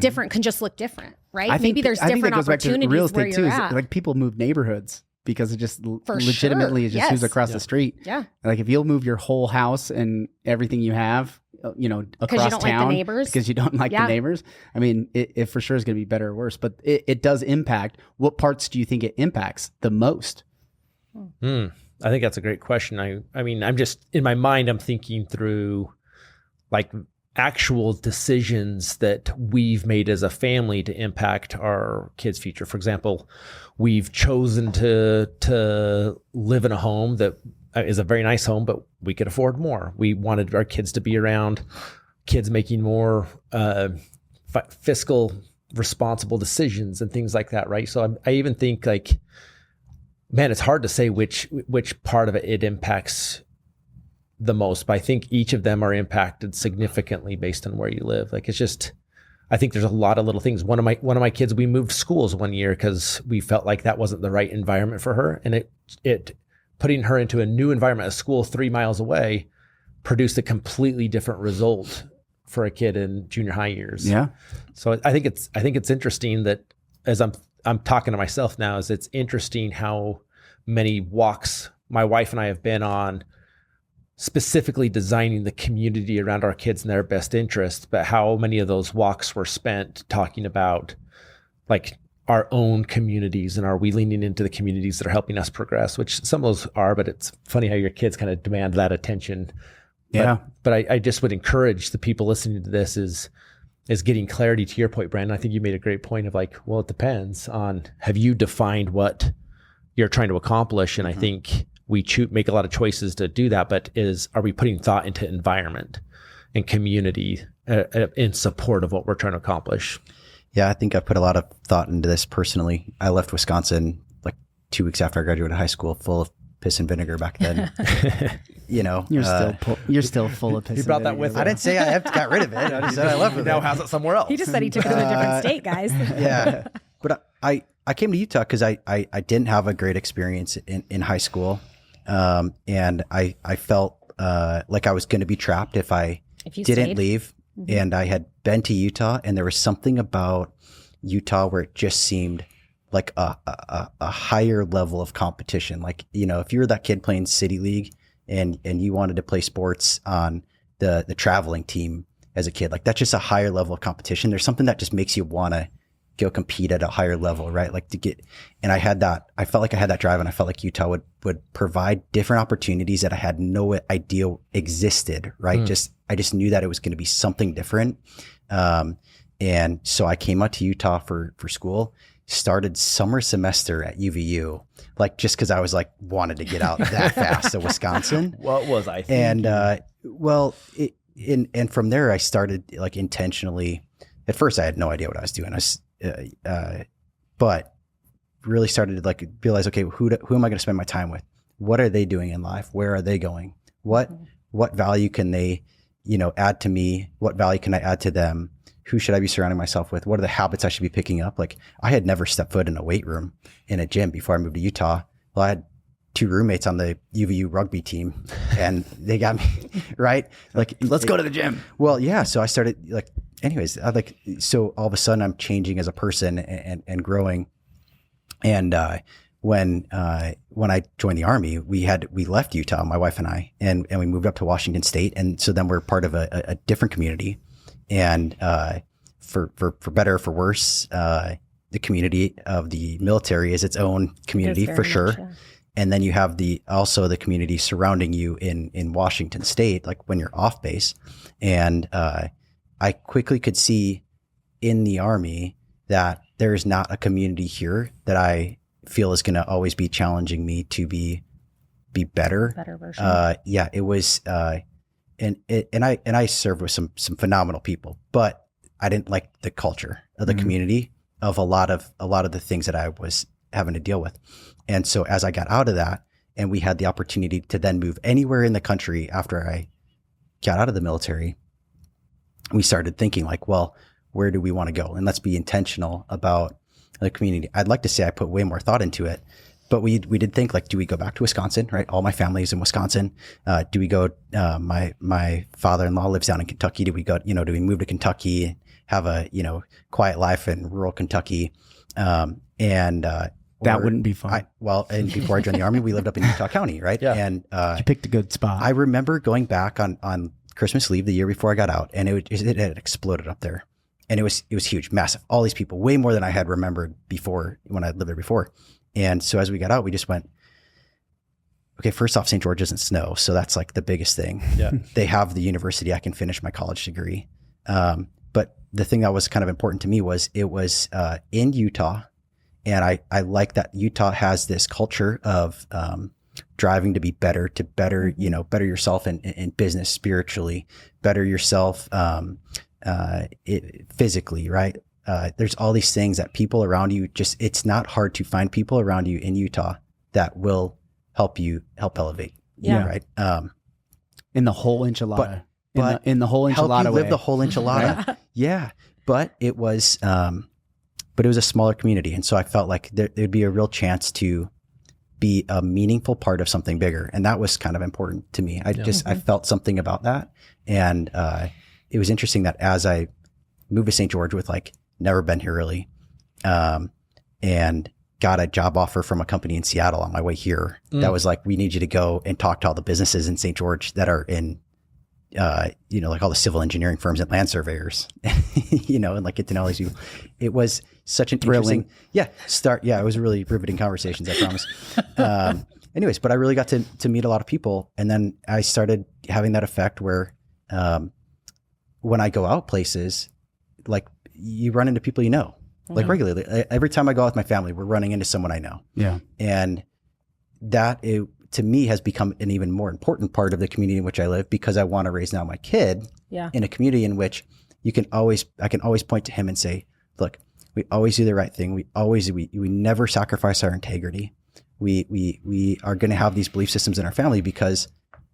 Speaker 2: Different can just look different, right?
Speaker 4: I think,
Speaker 2: Maybe there's different opportunities
Speaker 4: real estate
Speaker 2: where you're
Speaker 4: too.
Speaker 2: at.
Speaker 4: Like people move neighborhoods because it just legitimately is just
Speaker 2: Yes.
Speaker 4: who's across the street.
Speaker 2: Yeah.
Speaker 4: Like if you'll move your whole house and everything you have, across
Speaker 2: you don't
Speaker 4: town
Speaker 2: like the neighbors.
Speaker 4: because you don't like the neighbors. I mean, it for sure is going to be better or worse, but it does impact. What parts do you think it impacts the most?
Speaker 5: I think that's a great question. I mean, I'm just in my mind, I'm thinking through like actual decisions that we've made as a family to impact our kids' future. For example, we've chosen to live in a home that is a very nice home, but we could afford more. We wanted our kids to be around kids making more fiscal responsible decisions and things like that, right? So I even think like, man, it's hard to say which part of it impacts the most, but I think each of them are impacted significantly based on where you live. Like it's just, I think there's a lot of little things. One of my kids, we moved schools one year because we felt like that wasn't the right environment for her, and it putting her into a new environment, a school 3 miles away, produced a completely different result for a kid in junior high years.
Speaker 4: Yeah.
Speaker 5: So I think it's interesting that as I'm talking to myself now, is it's interesting how many walks my wife and I have been on, specifically designing the community around our kids in their best interest, but how many of those walks were spent talking about like our own communities, and are we leaning into the communities that are helping us progress, which some of those are, but it's funny how your kids kind of demand that attention.
Speaker 4: Yeah.
Speaker 5: But I just would encourage the people listening to this is getting clarity. To your point, Branden, I think you made a great point of like, well, it depends on, have you defined what you're trying to accomplish? And I think we make a lot of choices to do that, but are we putting thought into environment and community in support of what we're trying to accomplish?
Speaker 1: Yeah, I think I put a lot of thought into this personally. I left Wisconsin like 2 weeks after I graduated high school, full of piss and vinegar back then.
Speaker 4: You're still full of piss.
Speaker 5: You brought
Speaker 4: and
Speaker 5: that
Speaker 4: vinegar.
Speaker 5: with
Speaker 1: I didn't say I got rid of it. I just said I left with
Speaker 5: now
Speaker 1: it.
Speaker 5: has it somewhere else.
Speaker 2: He just said he took it to a different state, guys.
Speaker 1: Yeah. But I came to Utah because I didn't have a great experience in high school. And I felt like I was going to be trapped if
Speaker 2: you
Speaker 1: didn't
Speaker 2: stayed.
Speaker 1: leave. Mm-hmm. And I had been to Utah, and there was something about Utah where it just seemed like a higher level of competition. Like, if you were that kid playing City League and you wanted to play sports on the traveling team as a kid, like that's just a higher level of competition. There's something that just makes you want to go compete at a higher level, right? Like and I felt like I had that drive, and I felt like Utah would provide different opportunities that I had no idea existed, right? I just knew that it was going to be something different. And so I came out to Utah for school, started summer semester at UVU, like just cause I was like, wanted to get out that fast of Wisconsin.
Speaker 5: What was I thinking?
Speaker 1: And, and from there I started like intentionally, at first I had no idea what I was doing. But really started to like realize, okay, who am I going to spend my time with? What are they doing in life? Where are they going? What value can they, add to me? What value can I add to them? Who should I be surrounding myself with? What are the habits I should be picking up? Like I had never stepped foot in a weight room in a gym before I moved to Utah. Well, I had 2 roommates on the UVU rugby team, and they got me right. Like,
Speaker 4: let's go to the gym.
Speaker 1: Well, yeah. So I started so all of a sudden I'm changing as a person and growing. And, when I joined the Army, we left Utah, my wife and I, and we moved up to Washington State. And so then we're part of a different community. And, for better or for worse, the community of the military is its own community for sure.
Speaker 2: Much, yeah.
Speaker 1: And then you have also the community surrounding you in Washington State, like when you're off base. And, I quickly could see in the Army that there's not a community here that I feel is going to always be challenging me to be better.
Speaker 2: Better version.
Speaker 1: Yeah, it was, and I served with some phenomenal people, but I didn't like the culture of the community of a lot of the things that I was having to deal with. And so as I got out of that, and we had the opportunity to then move anywhere in the country after I got out of the military, we started thinking like, well, where do we want to go? And let's be intentional about the community. I'd like to say I put way more thought into it, but we did think like, do we go back to Wisconsin, right? All my family is in Wisconsin. Do we go, my father-in-law lives down in Kentucky. Do we go, do we move to Kentucky, have a, quiet life in rural Kentucky?
Speaker 4: That wouldn't be fun.
Speaker 1: And before I joined the Army, we lived up in Utah County, right?
Speaker 5: Yeah.
Speaker 1: And
Speaker 4: You picked a good spot.
Speaker 1: I remember going back on Christmas leave the year before I got out, and it had exploded up there. And it was huge, massive. All these people, way more than I had remembered before when I lived there before. And so as we got out, we just went, okay, first off, St. George doesn't snow. So that's like the biggest thing.
Speaker 5: Yeah.
Speaker 1: They have the university. I can finish my college degree. But the thing that was kind of important to me was it was in Utah. And I like that Utah has this culture of driving to be better, better yourself in business, spiritually, better yourself physically, right? There's all these things that people around you it's not hard to find people around you in Utah that will help elevate.
Speaker 2: Yeah.
Speaker 1: Right.
Speaker 4: In the whole enchilada.
Speaker 1: But
Speaker 4: in the whole enchilada
Speaker 1: help you
Speaker 4: way.
Speaker 1: live the whole enchilada. Yeah. But it was a smaller community. And so I felt like there'd be a real chance to be a meaningful part of something bigger. And that was kind of important to me. I felt something about that. And it was interesting that as I moved to St. George with like never been here really, and got a job offer from a company in Seattle on my way here. That was like, we need you to go and talk to all the businesses in St. George that are in, like all the civil engineering firms and land surveyors, and like get to know all these people. It was such an
Speaker 4: Thrilling.
Speaker 1: interesting, it was really riveting conversations, I promise. Anyways, but I really got to meet a lot of people. And then I started having that effect where, when I go out places, like you run into people, like regularly. Every time I go out with my family, we're running into someone I know. Yeah. And that to me has become an even more important part of the community in which I live, because I want to raise now my kid in a community in which I can always point to him and say, look, we always do the right thing. We never sacrifice our integrity. We are going to have these belief systems in our family because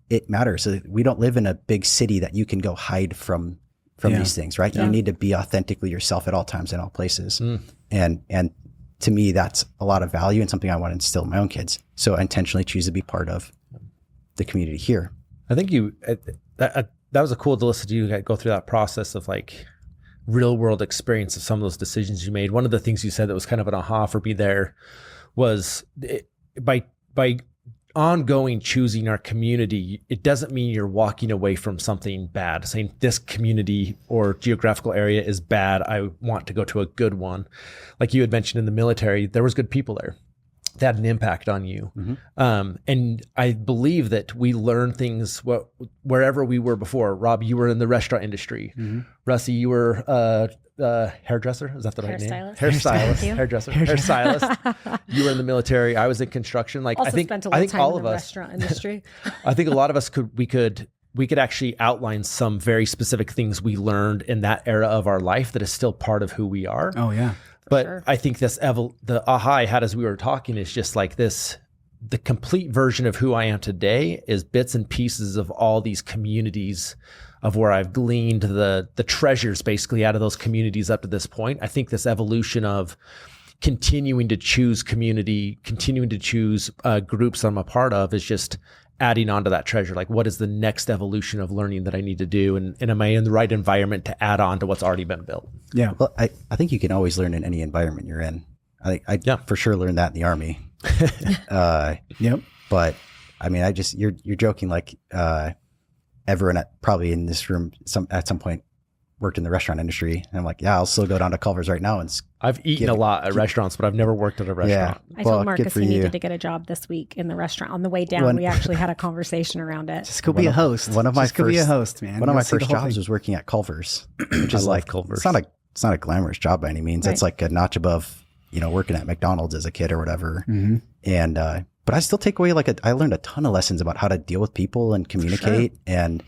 Speaker 1: it matters. So we don't live in a big city that you can go hide from these things, right? Yeah. You need to be authentically yourself at all times in all places. And to me, that's a lot of value and something I want to instill in my own kids. So I intentionally choose to be part of the community here.
Speaker 5: I think that was a cool to listen to you go through that process of like real world experience of some of those decisions you made. One of the things you said that was kind of an aha for me there was by ongoing choosing our community, it doesn't mean you're walking away from something bad, saying this community or geographical area is bad, I want to go to a good one. Like you had mentioned in the military, there was good people there that had an impact on you. And I believe that we learn things wherever we were before. Rob, you were in the restaurant industry. Russie, you were hairdresser. Is that the right name? Hairstylist. Hairdresser. Hairstylist. You were in the military. I was in construction. Like
Speaker 2: also
Speaker 5: I think
Speaker 2: spent a lot of time
Speaker 5: all
Speaker 2: in
Speaker 5: of
Speaker 2: the
Speaker 5: us.
Speaker 2: Restaurant industry.
Speaker 5: I think a lot of us we could actually outline some very specific things we learned in that era of our life that is still part of who we are.
Speaker 4: Oh yeah.
Speaker 5: But
Speaker 2: sure.
Speaker 5: I think the aha I had as we were talking is just like this. The complete version of who I am today is bits and pieces of all these communities of where I've gleaned the treasures basically out of those communities up to this point. I think this evolution of continuing to choose community, continuing to choose groups I'm a part of is just adding on to that treasure. Like, what is the next evolution of learning that I need to do? And am I in the right environment to add on to what's already been built?
Speaker 4: Yeah.
Speaker 1: Well, I think you can always learn in any environment you're in. I for sure learned that in the Army.
Speaker 4: Yep.
Speaker 1: But I mean, you're joking like, everyone probably in this room at some point worked in the restaurant industry. And I'm like, yeah, I'll still go down to Culver's right now. And
Speaker 5: I've eaten a lot at restaurants, but I've never worked at a restaurant.
Speaker 2: I told Marcus he needed to get a job this week in the restaurant. On the way down, we actually had a conversation around it.
Speaker 4: Just go be a host.
Speaker 1: One of my
Speaker 4: first, be a host, man.
Speaker 1: One of my first jobs was working at Culver's, which is like Culver's. It's not a glamorous job by any means. Right. It's like a notch above, working at McDonald's as a kid or whatever. And but I still take away I learned a ton of lessons about how to deal with people and communicate and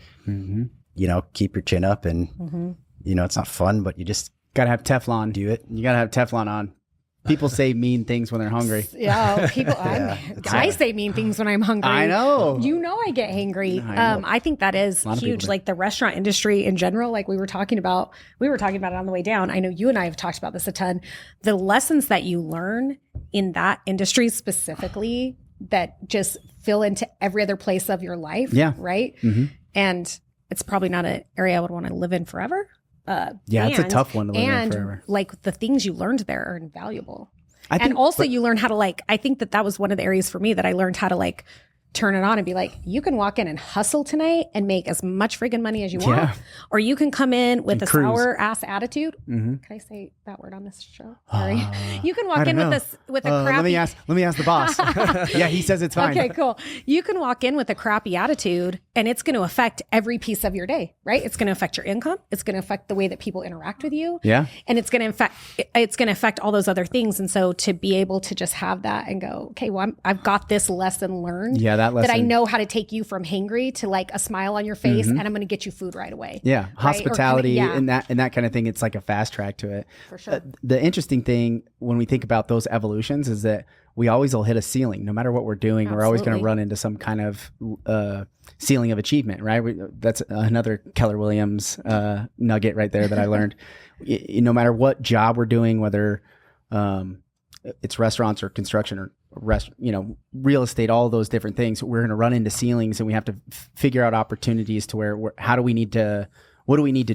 Speaker 1: keep your chin up and it's not fun, but you just
Speaker 4: gotta have Teflon.
Speaker 1: Do it.
Speaker 4: You gotta have Teflon on. People say mean things when they're hungry.
Speaker 2: Yeah, people. I say mean things when I'm hungry.
Speaker 4: I know.
Speaker 2: I get hangry. I think that is huge. Like the restaurant industry in general. Like we were talking about it on the way down. I know you and I have talked about this a ton. The lessons that you learn in that industry specifically that just fill into every other place of your life. Yeah. Right. And it's probably not an area I would want to live in forever.
Speaker 4: It's a tough one to live in forever.
Speaker 2: Like the things you learned there are invaluable. You learn how to I think that was one of the areas for me that I learned how to turn it on and be like, you can walk in and hustle tonight and make as much friggin' money as you want. Or you can come in with a sour ass attitude. Can I say that word on this show? Sorry. You can walk in with a crappy...
Speaker 4: Let me ask the boss. Yeah, he says it's fine.
Speaker 2: Okay, cool. You can walk in with a crappy attitude and it's going to affect every piece of your day, right? It's going to affect your income. It's going to affect the way that people interact with you.
Speaker 4: Yeah.
Speaker 2: And it's going to affect all those other things. And so to be able to just have that and go, okay, well, I've got this lesson learned.
Speaker 4: Yeah.
Speaker 2: That I know how to take you from hangry to a smile on your face and I'm going to get you food right away.
Speaker 4: Yeah. Right? Hospitality and that kind of thing. It's like a fast track to it.
Speaker 2: For sure.
Speaker 4: The interesting thing when we think about those evolutions is that we always will hit a ceiling. No matter what we're doing, we're always going to run into some kind of ceiling of achievement, right? That's another Keller Williams nugget right there that I learned. No matter what job we're doing, whether it's restaurants or construction real estate, all those different things. We're going to run into ceilings, and we have to figure out opportunities to where what do we need to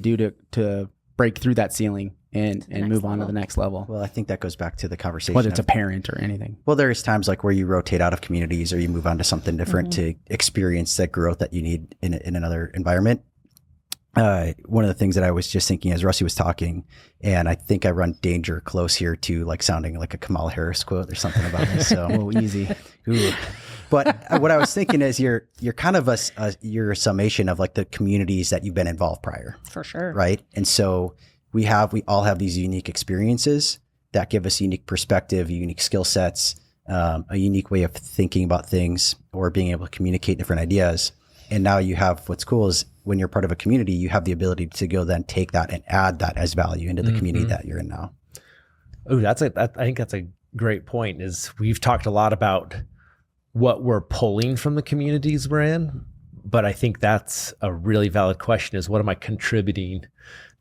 Speaker 4: do to break through that ceiling and move on to the next level.
Speaker 1: Well, I think that goes back to the conversation.
Speaker 4: Whether it's a parent or anything.
Speaker 1: Well, there's times like where you rotate out of communities or you move on to something different to experience that growth that you need in another environment. One of the things that I was just thinking as Russie was talking, and I think I run danger close here to like sounding like a Kamala Harris quote or something about this. So
Speaker 4: easy.
Speaker 1: Ooh. But what I was thinking is you're kind of you're a summation of like the communities that you've been involved prior.
Speaker 2: For sure.
Speaker 1: Right. And so we all have these unique experiences that give us unique perspective, unique skill sets, a unique way of thinking about things or being able to communicate different ideas. And now you have, what's cool is when you're part of a community, you have the ability to go then take that and add that as value into the community that you're in now.
Speaker 5: Oh, I think that's a great point. Is we've talked a lot about what we're pulling from the communities we're in, but I think that's a really valid question: is what am I contributing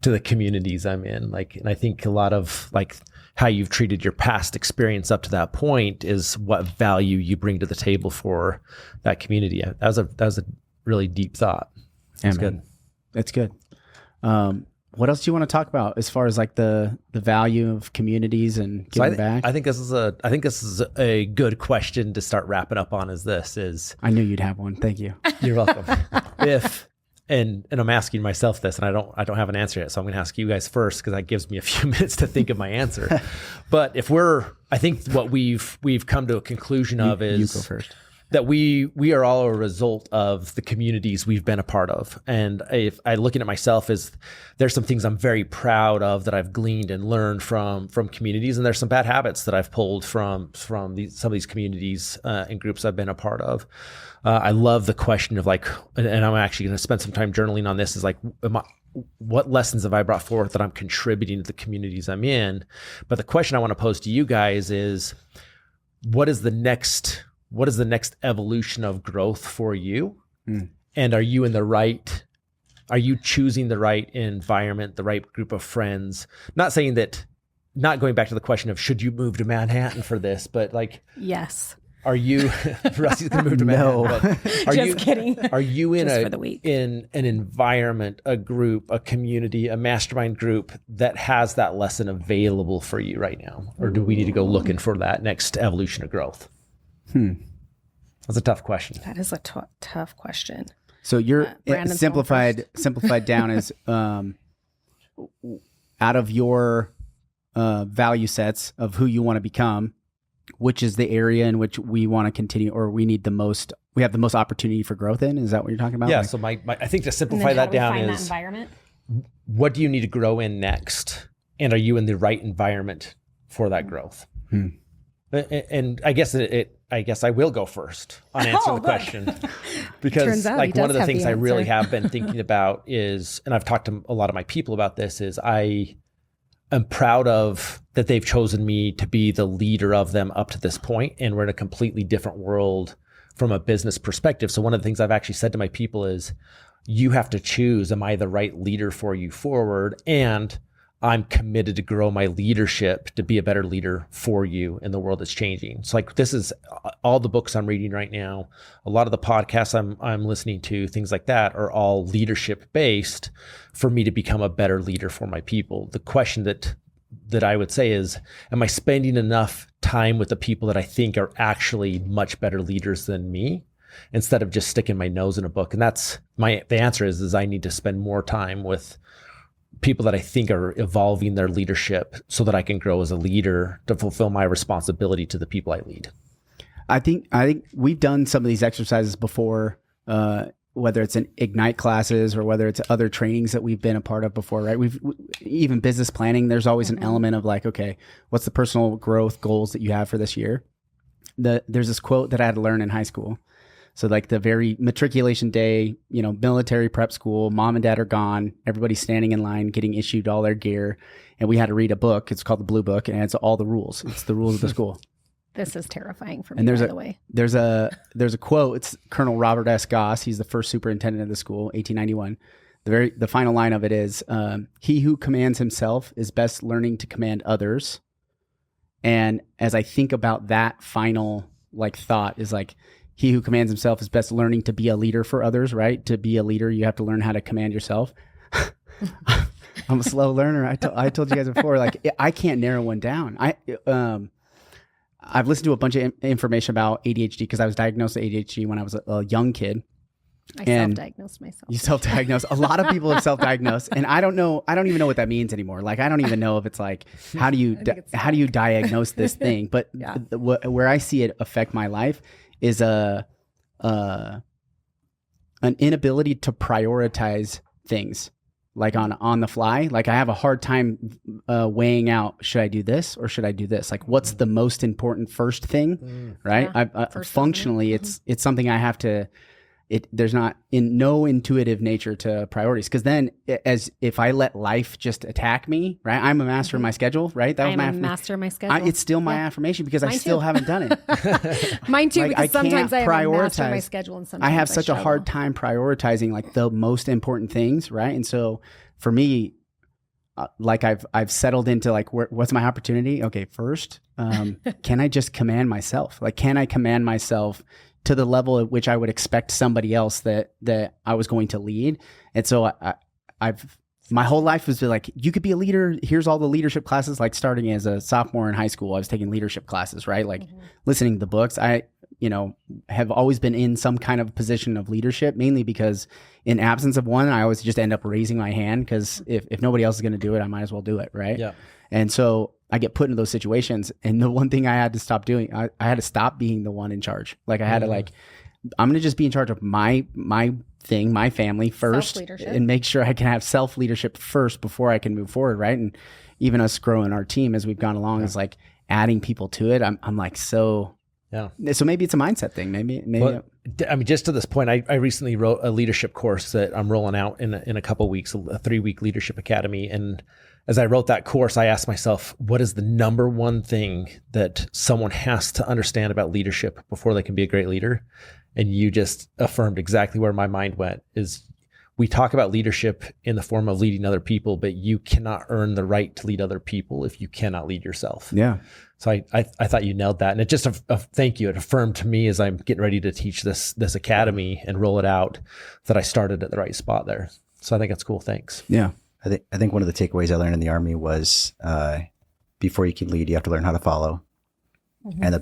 Speaker 5: to the communities I'm in? And I think a lot of how you've treated your past experience up to that point is what value you bring to the table for that community. That was a really deep thought. That's good.
Speaker 4: That's good. What else do you want to talk about as far as like the value of communities and giving back?
Speaker 5: I think this is a good question to start wrapping up on.
Speaker 4: I knew you'd have one. Thank you.
Speaker 5: You're welcome. And I'm asking myself this, and I don't have an answer yet, so I'm going to ask you guys first because that gives me a few minutes to think of my answer. But I think what we've come to a conclusion of is
Speaker 4: you go first.
Speaker 5: That we are all a result of the communities we've been a part of. And if I looking at myself as there's some things I'm very proud of that I've gleaned and learned from communities, and there's some bad habits that I've pulled from some of these communities and groups I've been a part of. I love the question of and I'm actually going to spend some time journaling on this, is what lessons have I brought forth that I'm contributing to the communities I'm in? But the question I want to pose to you guys is, what is the next evolution of growth for you? And are you choosing the right environment, the right group of friends? Not going back to the question of should you move to Manhattan for this, but
Speaker 2: yes.
Speaker 5: Are you Russie's gonna move to Manhattan?
Speaker 2: No. Kidding.
Speaker 5: Are you in
Speaker 2: in
Speaker 5: an environment, a group, a community, a mastermind group that has that lesson available for you right now? Or do we need to go looking for that next evolution of growth? That's a tough question.
Speaker 2: That is a tough question.
Speaker 4: So you're simplified down as out of your value sets of who you want to become, which is the area in which we want to continue, or we have the most opportunity for growth in. Is that what you're talking about?
Speaker 5: Yeah. So I think to simplify that down is,
Speaker 2: that environment?
Speaker 5: What do you need to grow in next? And are you in the right environment for that growth? And I guess I will go first on answering the question, because one of the things I really have been thinking about is, and I've talked to a lot of my people about this, is I am proud of that they've chosen me to be the leader of them up to this point, and we're in a completely different world from a business perspective. So one of the things I've actually said to my people is, you have to choose, am I the right leader for you forward? And I'm committed to grow my leadership to be a better leader for you in the world that's changing. So this is all the books I'm reading right now. A lot of the podcasts I'm listening to, things like that, are all leadership based for me to become a better leader for my people. The question that I would say is, am I spending enough time with the people that I think are actually much better leaders than me, instead of just sticking my nose in a book? And the answer is I need to spend more time with people that I think are evolving their leadership so that I can grow as a leader to fulfill my responsibility to the people I lead.
Speaker 4: I think we've done some of these exercises before, whether it's in Ignite classes or whether it's other trainings that we've been a part of before, right? Even business planning, there's always an element of okay, what's the personal growth goals that you have for this year? There's this quote that I had to learn in high school. So the very matriculation day, military prep school, mom and dad are gone, everybody's standing in line getting issued all their gear. And we had to read a book. It's called the Blue Book, and it's all the rules. It's the rules of the school.
Speaker 2: This is terrifying for me,
Speaker 4: and
Speaker 2: by the way.
Speaker 4: There's a quote. It's Colonel Robert S. Goss. He's the first superintendent of the school, 1891. The final line of it is, he who commands himself is best learning to command others. And as I think about that final like thought is like, he who commands himself is best learning to be a leader for others, right? To be a leader, you have to learn how to command yourself. I'm a slow learner. I told you guys before, like I can't narrow one down. I've listened to a bunch of information about ADHD because I was diagnosed with ADHD when I was a young kid.
Speaker 2: I self-diagnosed myself.
Speaker 4: You self-diagnosed. A lot of people have self-diagnosed, and I don't even know what that means anymore. Like I don't even know if it's like how do you diagnose this thing? But where I see it affect my life is an inability to prioritize things like on the fly. Like I have a hard time weighing out, should I do this or should I do this? Like what's the most important first thing, right?
Speaker 2: Yeah,
Speaker 4: Functionally, it's something I have to. There's not no intuitive nature to priorities, because then if I let life just attack me, right? I'm a master of my schedule, right?
Speaker 2: I'm a master of my schedule.
Speaker 4: It's still my affirmation because I still haven't done it.
Speaker 2: Mine too, because sometimes I have a master of my
Speaker 4: prioritize.
Speaker 2: schedule and sometimes
Speaker 4: I have such a
Speaker 2: struggle.
Speaker 4: hard time prioritizing like the most important things, right? And so for me, like I've settled into like what's my opportunity? Okay, first, can I just command myself? Like, can I command myself to the level at which I would expect somebody else that I was going to lead? And so I've my whole life was like, you could be a leader. Here's all the leadership classes. Like starting as a sophomore in high school, I was taking leadership classes, right? Like listening to the books. I have always been in some kind of position of leadership, mainly because in absence of one, I always just end up raising my hand because if nobody else is going to do it, I might as well do it, right? Yeah. And so I get put into those situations. And the one thing I had to stop doing, I had to stop being the one in charge. Like I had to I'm going to just be in charge of my thing, my family first, and make sure I can have self-leadership first before I can move forward, right? And even us growing our team as we've gone along is like adding people to it. I'm like, so maybe it's a mindset thing. Maybe.
Speaker 5: Well, I mean, just to this point, I recently wrote a leadership course that I'm rolling out in a couple of weeks, a 3-week leadership academy. And as I wrote that course, I asked myself, what is the number one thing that someone has to understand about leadership before they can be a great leader? And you just affirmed exactly where my mind went. Is we talk about leadership in the form of leading other people, but you cannot earn the right to lead other people if you cannot lead yourself. Yeah. So I thought you nailed that. And it just, thank you. It affirmed to me as I'm getting ready to teach this academy and roll it out that I started at the right spot there. So I think that's cool. Thanks.
Speaker 1: Yeah. I think one of the takeaways I learned in the Army was before you can lead, you have to learn how to follow. Mm-hmm. And the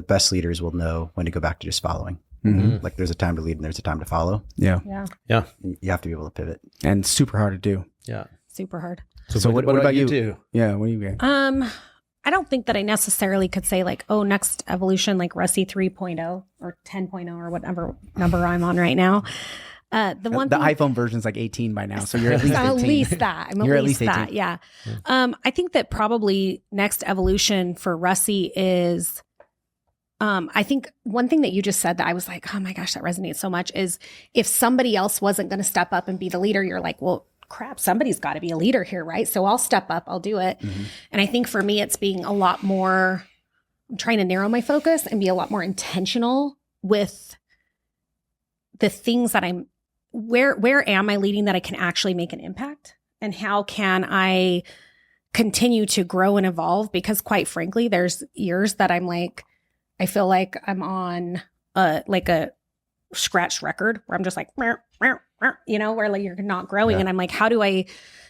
Speaker 1: best leaders will know when to go back to just following. Mm-hmm. Like there's a time to lead and there's a time to follow.
Speaker 4: Yeah.
Speaker 1: You have to be able to pivot.
Speaker 4: And super hard to do.
Speaker 2: Yeah. Super hard.
Speaker 4: So what about you do? Yeah. What do you get?
Speaker 2: I don't think that I necessarily could say like, oh, next evolution, like Russie 3.0 or 10.0 or whatever number I'm on right now. The
Speaker 4: iPhone version is like 18 by now, so you're at least 18.
Speaker 2: I'm at least that.
Speaker 4: You're at least 18.
Speaker 2: Yeah. I think that probably next evolution for Russie is, I think one thing that you just said that I was like, oh my gosh, that resonates so much is if somebody else wasn't going to step up and be the leader, you're like, well, crap, somebody's got to be a leader here, right? So I'll step up, I'll do it. Mm-hmm. And I think for me, it's being a lot more, I'm trying to narrow my focus and be a lot more intentional with the things that where am I leading that I can actually make an impact? And how can I continue to grow and evolve? Because quite frankly, there's years that I'm like, I feel like I'm on like a scratched record where I'm just like, where like you're not growing. Yeah. And I'm like, how do I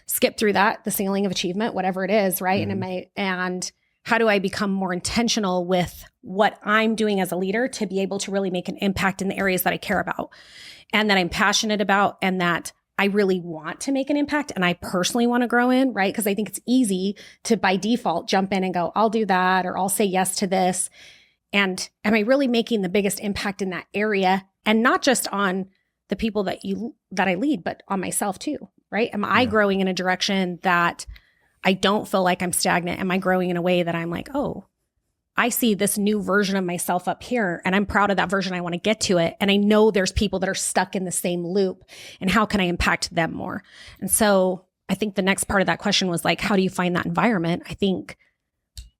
Speaker 2: skip through that, the ceiling of achievement, whatever it is, right? Mm-hmm. And how do I become more intentional with what I'm doing as a leader to be able to really make an impact in the areas that I care about and that I'm passionate about and that I really want to make an impact and I personally want to grow in, right? Because I think it's easy to, by default, jump in and go, I'll do that, or I'll say yes to this. And am I really making the biggest impact in that area? And not just on the people that I lead, but on myself too, right? Am I growing in a direction that I don't feel like I'm stagnant? Am I growing in a way that I'm like, oh, I see this new version of myself up here and I'm proud of that version. I want to get to it. And I know there's people that are stuck in the same loop and how can I impact them more? And so I think the next part of that question was like, how do you find that environment? I think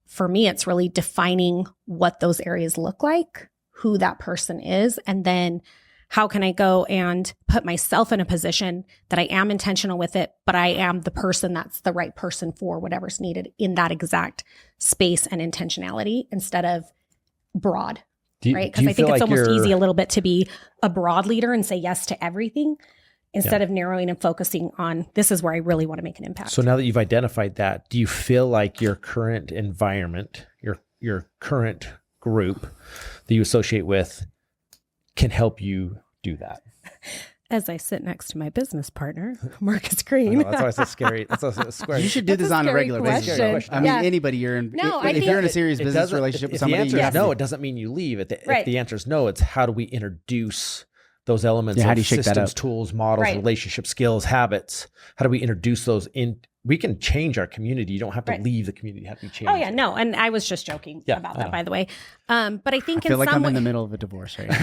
Speaker 2: for me, it's really defining what those areas look like, who that person is, and then how can I go and put myself in a position that I am intentional with it, but I am the person that's the right person for whatever's needed in that exact space and intentionality instead of broad, right? Because I think it's almost easy a little bit to be a broad leader and say yes to everything instead of narrowing and focusing on this is where I really want to make an impact.
Speaker 5: So now that you've identified that, do you feel like your current environment, your current group that you associate with can help you do that?
Speaker 2: As I sit next to my business partner, Marcus Green.
Speaker 5: That's why it's so scary. That's so scary.
Speaker 4: You should do this on a regular basis. I mean, anybody you're in.
Speaker 2: No,
Speaker 4: if you're in a serious business relationship with somebody,
Speaker 5: if the answer is no, it doesn't mean you leave. If the answer is no, it's how do we introduce those elements
Speaker 4: how do you
Speaker 5: of
Speaker 4: shake that
Speaker 5: systems,
Speaker 4: up?
Speaker 5: tools, models, relationship skills, habits? How do we introduce those in? We can change our community. You don't have to leave the community. You have to change.
Speaker 2: Oh yeah, no. And I was just joking about that, by the way. But I think
Speaker 4: I feel like I'm in the middle of a divorce right now.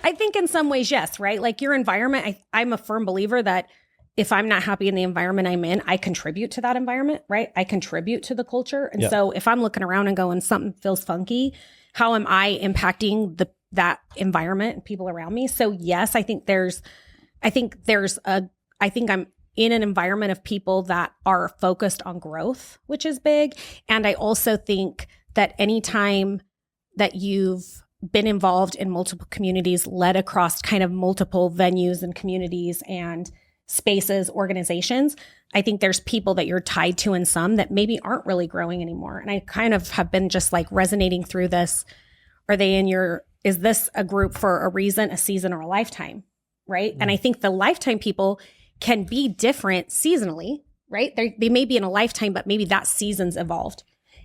Speaker 2: I think in some ways, yes, right? Like your environment, I'm a firm believer that if I'm not happy in the environment I'm in, I contribute to that environment, right? I contribute to the culture. And so if I'm looking around and going, something feels funky, how am I impacting that environment and people around me? So yes, I think I'm in an environment of people that are focused on growth, which is big. And I also think that anytime that you've been involved in multiple communities, led across kind of multiple venues and communities and spaces, organizations, I think there's people that you're tied to in some that maybe aren't really growing anymore. And I kind of have been just like resonating through this. Is this a group for a reason, a season, or a lifetime? Right. And I think the lifetime people can be different seasonally, right? They may be in a lifetime, but maybe that season's evolved.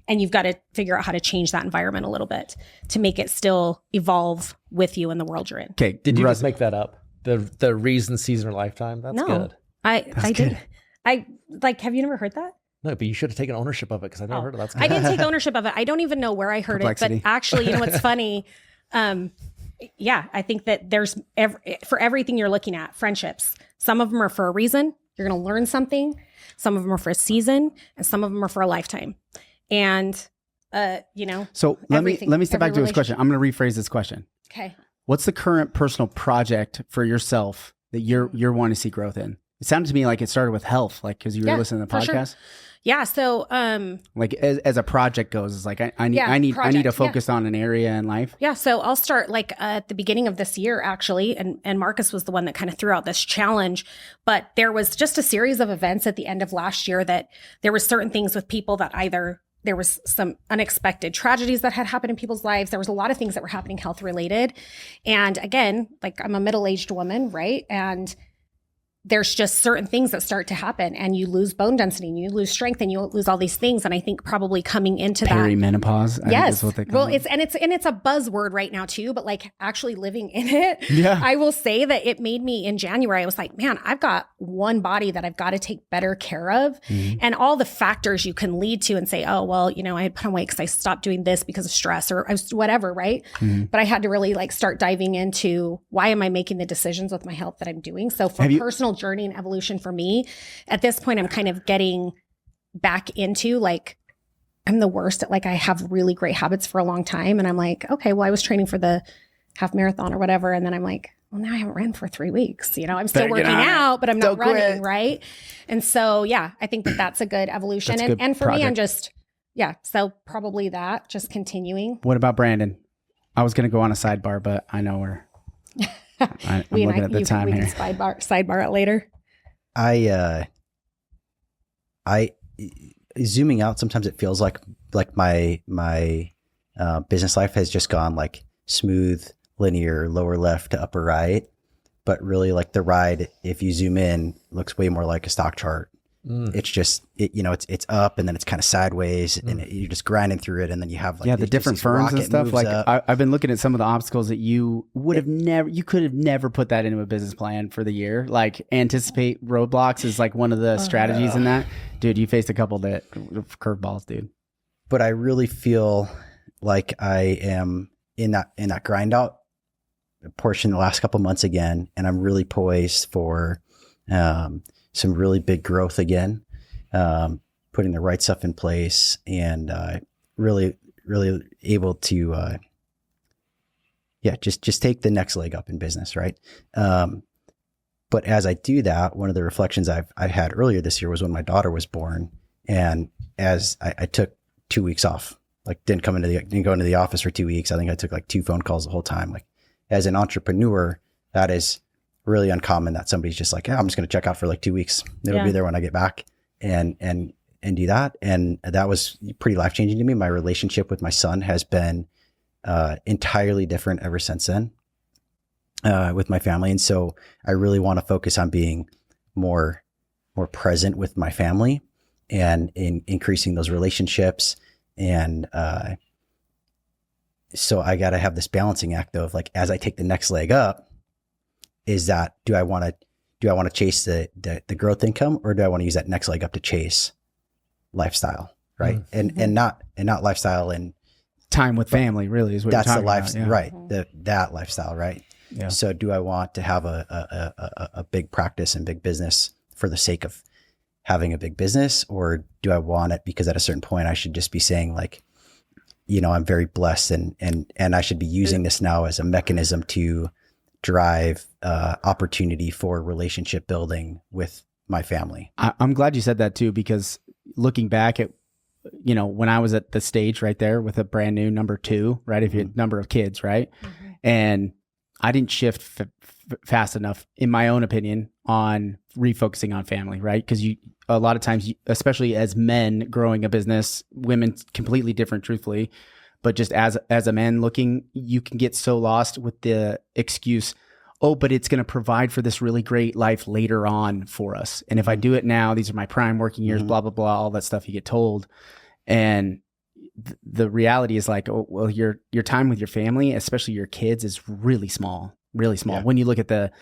Speaker 2: And you've got to figure out how to change that environment a little bit to make it still evolve with you in the world you're in.
Speaker 5: Okay. Did you just make that up? The reason, season, or lifetime? That's good.
Speaker 2: I did. Have you never heard that?
Speaker 5: No, but you should have taken ownership of it because I've never heard of that.
Speaker 2: I didn't take ownership of it. I don't even know where I heard it, but actually, you know what's funny? I think that there's for everything you're looking at, friendships, some of them are for a reason. You're going to learn something. Some of them are for a season and some of them are for a lifetime. And,
Speaker 4: so let me step back to this question. I'm going to rephrase this question.
Speaker 2: Okay.
Speaker 4: What's the current personal project for yourself that you're wanting to see growth in? It sounded to me like it started with health, like, cause you were listening to the podcast.
Speaker 2: Sure. Yeah. So,
Speaker 4: like as a project goes, it's like, I need to focus on an area in life.
Speaker 2: Yeah. So I'll start like at the beginning of this year, actually. And Marcus was the one that kind of threw out this challenge, but there was just a series of events at the end of last year that there was certain things with people that either there was some unexpected tragedies that had happened in people's lives. There was a lot of things that were happening health related. And again, like I'm a middle-aged woman, right? And there's just certain things that start to happen and you lose bone density and you lose strength and you lose all these things. And I think probably coming into
Speaker 4: perimenopause.
Speaker 2: Yes.
Speaker 4: Is what they call
Speaker 2: it. It's a buzzword right now too, but like actually living in it, I will say that it made me in January, I was like, man, I've got one body that I've got to take better care of. And all the factors you can lead to and say, oh, well, I had put on weight because I stopped doing this because of stress or I was whatever. Right. But I had to really like start diving into why am I making the decisions with my health that I'm doing? So for personal journey and evolution for me at this point, I'm kind of getting back into like, I'm the worst at like, I have really great habits for a long time. And I'm like, okay, well, I was training for the half marathon or whatever. And then I'm like, well, now I haven't ran for 3 weeks. I'm still working out, but I'm not running. Right. And so, I think that that's a good evolution. And for me, I'm just, so probably that just continuing.
Speaker 4: What about Branden? I was going to go on a sidebar, but I know we're, I'm looking at the time here.
Speaker 2: We can sidebar it later.
Speaker 1: I zooming out, sometimes it feels like my business life has just gone like smooth, linear, lower left to upper right. But really like the ride, if you zoom in, looks way more like a stock chart. It's just, it's up and then it's kind of sideways and you're just grinding through it. And then you have like
Speaker 4: the different ferns and stuff. Like I've been looking at some of the obstacles that you could have never put that into a business plan for the year. Like anticipate roadblocks is like one of the strategies in that. Dude, you faced a couple that curveballs, dude.
Speaker 1: But I really feel like I am in that grind out portion the last couple months again. And I'm really poised for, some really big growth again, putting the right stuff in place and really, really able to just take the next leg up in business, right? But as I do that, one of the reflections I had earlier this year was when my daughter was born, and as I took 2 weeks off, like didn't go into the office for 2 weeks. I think I took like 2 phone calls the whole time. Like as an entrepreneur, that is really uncommon that somebody's just like, I'm just going to check out for like 2 weeks. It'll be there when I get back and do that. And that was pretty life-changing to me. My relationship with my son has been entirely different ever since then with my family. And so I really want to focus on being more present with my family and in increasing those relationships. And so I got to have this balancing act of like, as I take the next leg up, is that, do I want to chase the growth income, or do I want to use that next leg up to chase lifestyle? Right. Mm-hmm. And not lifestyle and
Speaker 4: time with family really is what
Speaker 1: that's
Speaker 4: you're
Speaker 1: the
Speaker 4: talking
Speaker 1: life,
Speaker 4: about, yeah.
Speaker 1: right. That lifestyle. Right. Yeah. So do I want to have a big practice and big business for the sake of having a big business, or do I want it because at a certain point I should just be saying like, I'm very blessed and I should be using this now as a mechanism to drive opportunity for relationship building with my family.
Speaker 4: I'm glad you said that too, because looking back at, when I was at the stage right there with a brand new number 2, right? If you number of kids, right? Mm-hmm. And I didn't shift fast enough, in my own opinion, on refocusing on family, right? Because a lot of times, especially as men growing a business, women completely different, truthfully. But just as a man looking, you can get so lost with the excuse, but it's going to provide for this really great life later on for us. And if I do it now, these are my prime working years, blah, blah, blah, all that stuff you get told. And the reality is like, your time with your family, especially your kids, is really small. Yeah. When you look at the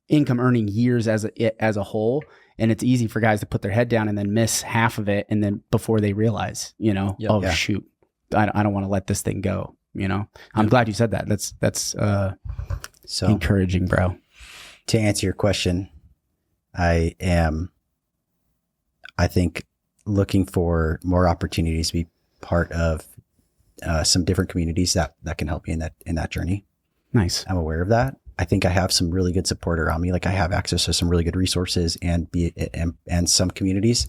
Speaker 4: income earning years as a whole, and it's easy for guys to put their head down and then miss half of it. And then before they realize, shoot, I don't want to let this thing go. I'm glad you said that. That's so encouraging, bro.
Speaker 1: To answer your question, I think looking for more opportunities to be part of some different communities that can help me in that journey.
Speaker 4: Nice. I'm
Speaker 1: aware of that. I think I have some really good support around me. Like I have access to some really good resources and some communities,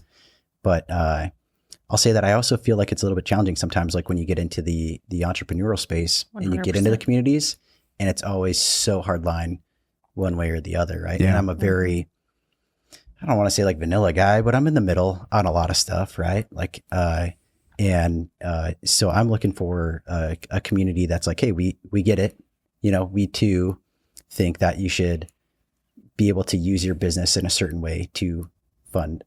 Speaker 1: but I'll say that I also feel like it's a little bit challenging sometimes, like when you get into the entrepreneurial space 100%. And you get into the communities, and it's always so hard line one way or the other, right? Yeah. And I'm a very, I don't want to say like vanilla guy, but I'm in the middle on a lot of stuff, right? Like, so I'm looking for a community that's like, hey, we get it. We too think that you should be able to use your business in a certain way to fund,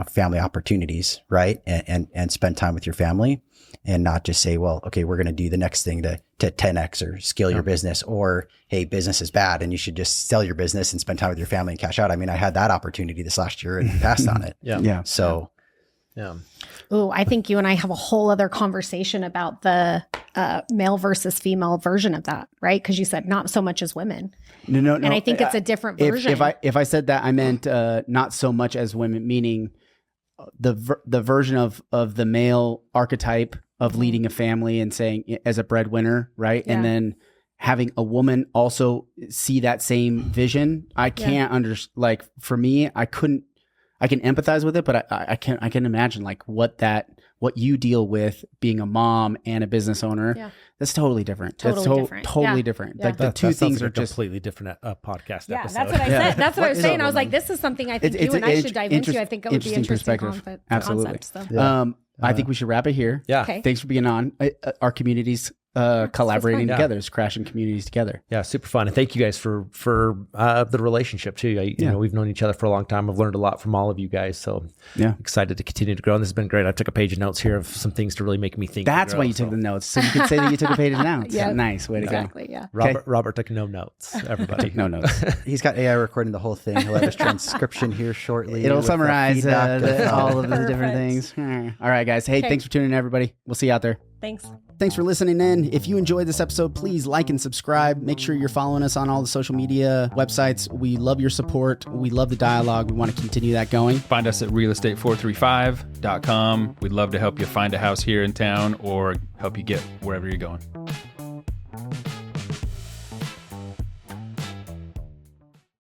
Speaker 1: family opportunities, right? And spend time with your family, and not just say, well, okay, we're going to do the next thing to 10X or scale your business, or, hey, business is bad and you should just sell your business and spend time with your family and cash out. I mean, I had that opportunity this last year and passed on it.
Speaker 4: Yeah.
Speaker 1: So,
Speaker 5: yeah.
Speaker 2: Oh, I think you and I have a whole other conversation about the male versus female version of that, right? Because you said not so much as women. No. And I think it's a different version.
Speaker 4: If I said that, I meant not so much as women, meaning the version of the male archetype of leading a family and saying as a breadwinner, right? Yeah. And then having a woman also see that same vision. I can't like for me, I can empathize with it, but I can imagine like what you deal with being a mom and a business owner. Yeah. That's totally different. Totally different.
Speaker 2: Yeah.
Speaker 4: Like the two things are just
Speaker 5: completely different podcast
Speaker 2: yeah,
Speaker 5: episode.
Speaker 2: That's what I said. That's what I was saying. I was like, this is something I think you and I should dive into. I think it would be interesting concept.
Speaker 4: Absolutely.
Speaker 2: Concept, so.
Speaker 4: I think we should wrap it here.
Speaker 5: Yeah.
Speaker 2: Okay.
Speaker 4: Thanks for being on. Our communities collaborating together, is crashing communities together.
Speaker 5: Yeah, super fun. And thank you guys for the relationship too. We've known each other for a long time. I've learned a lot from all of you guys. So excited to continue to grow. And this has been great. I took a page of notes here of some things to really make me think.
Speaker 4: That's why you took the notes. So you could say that you took a page of notes.
Speaker 2: Yeah.
Speaker 4: Nice. Way to go.
Speaker 2: Exactly. Yeah.
Speaker 5: Robert took no notes. Everybody
Speaker 4: take no notes.
Speaker 1: He's got AI recording the whole thing. He'll have his transcription here shortly.
Speaker 4: It'll summarize all of the different things. All right, guys. Hey, thanks for tuning in, everybody. We'll see you out there.
Speaker 2: Thanks
Speaker 4: for listening in. If you enjoyed this episode, please like and subscribe. Make sure you're following us on all the social media websites. We love your support. We love the dialogue. We want to continue that going.
Speaker 6: Find us at realestate435.com. We'd love to help you find a house here in town or help you get wherever you're going.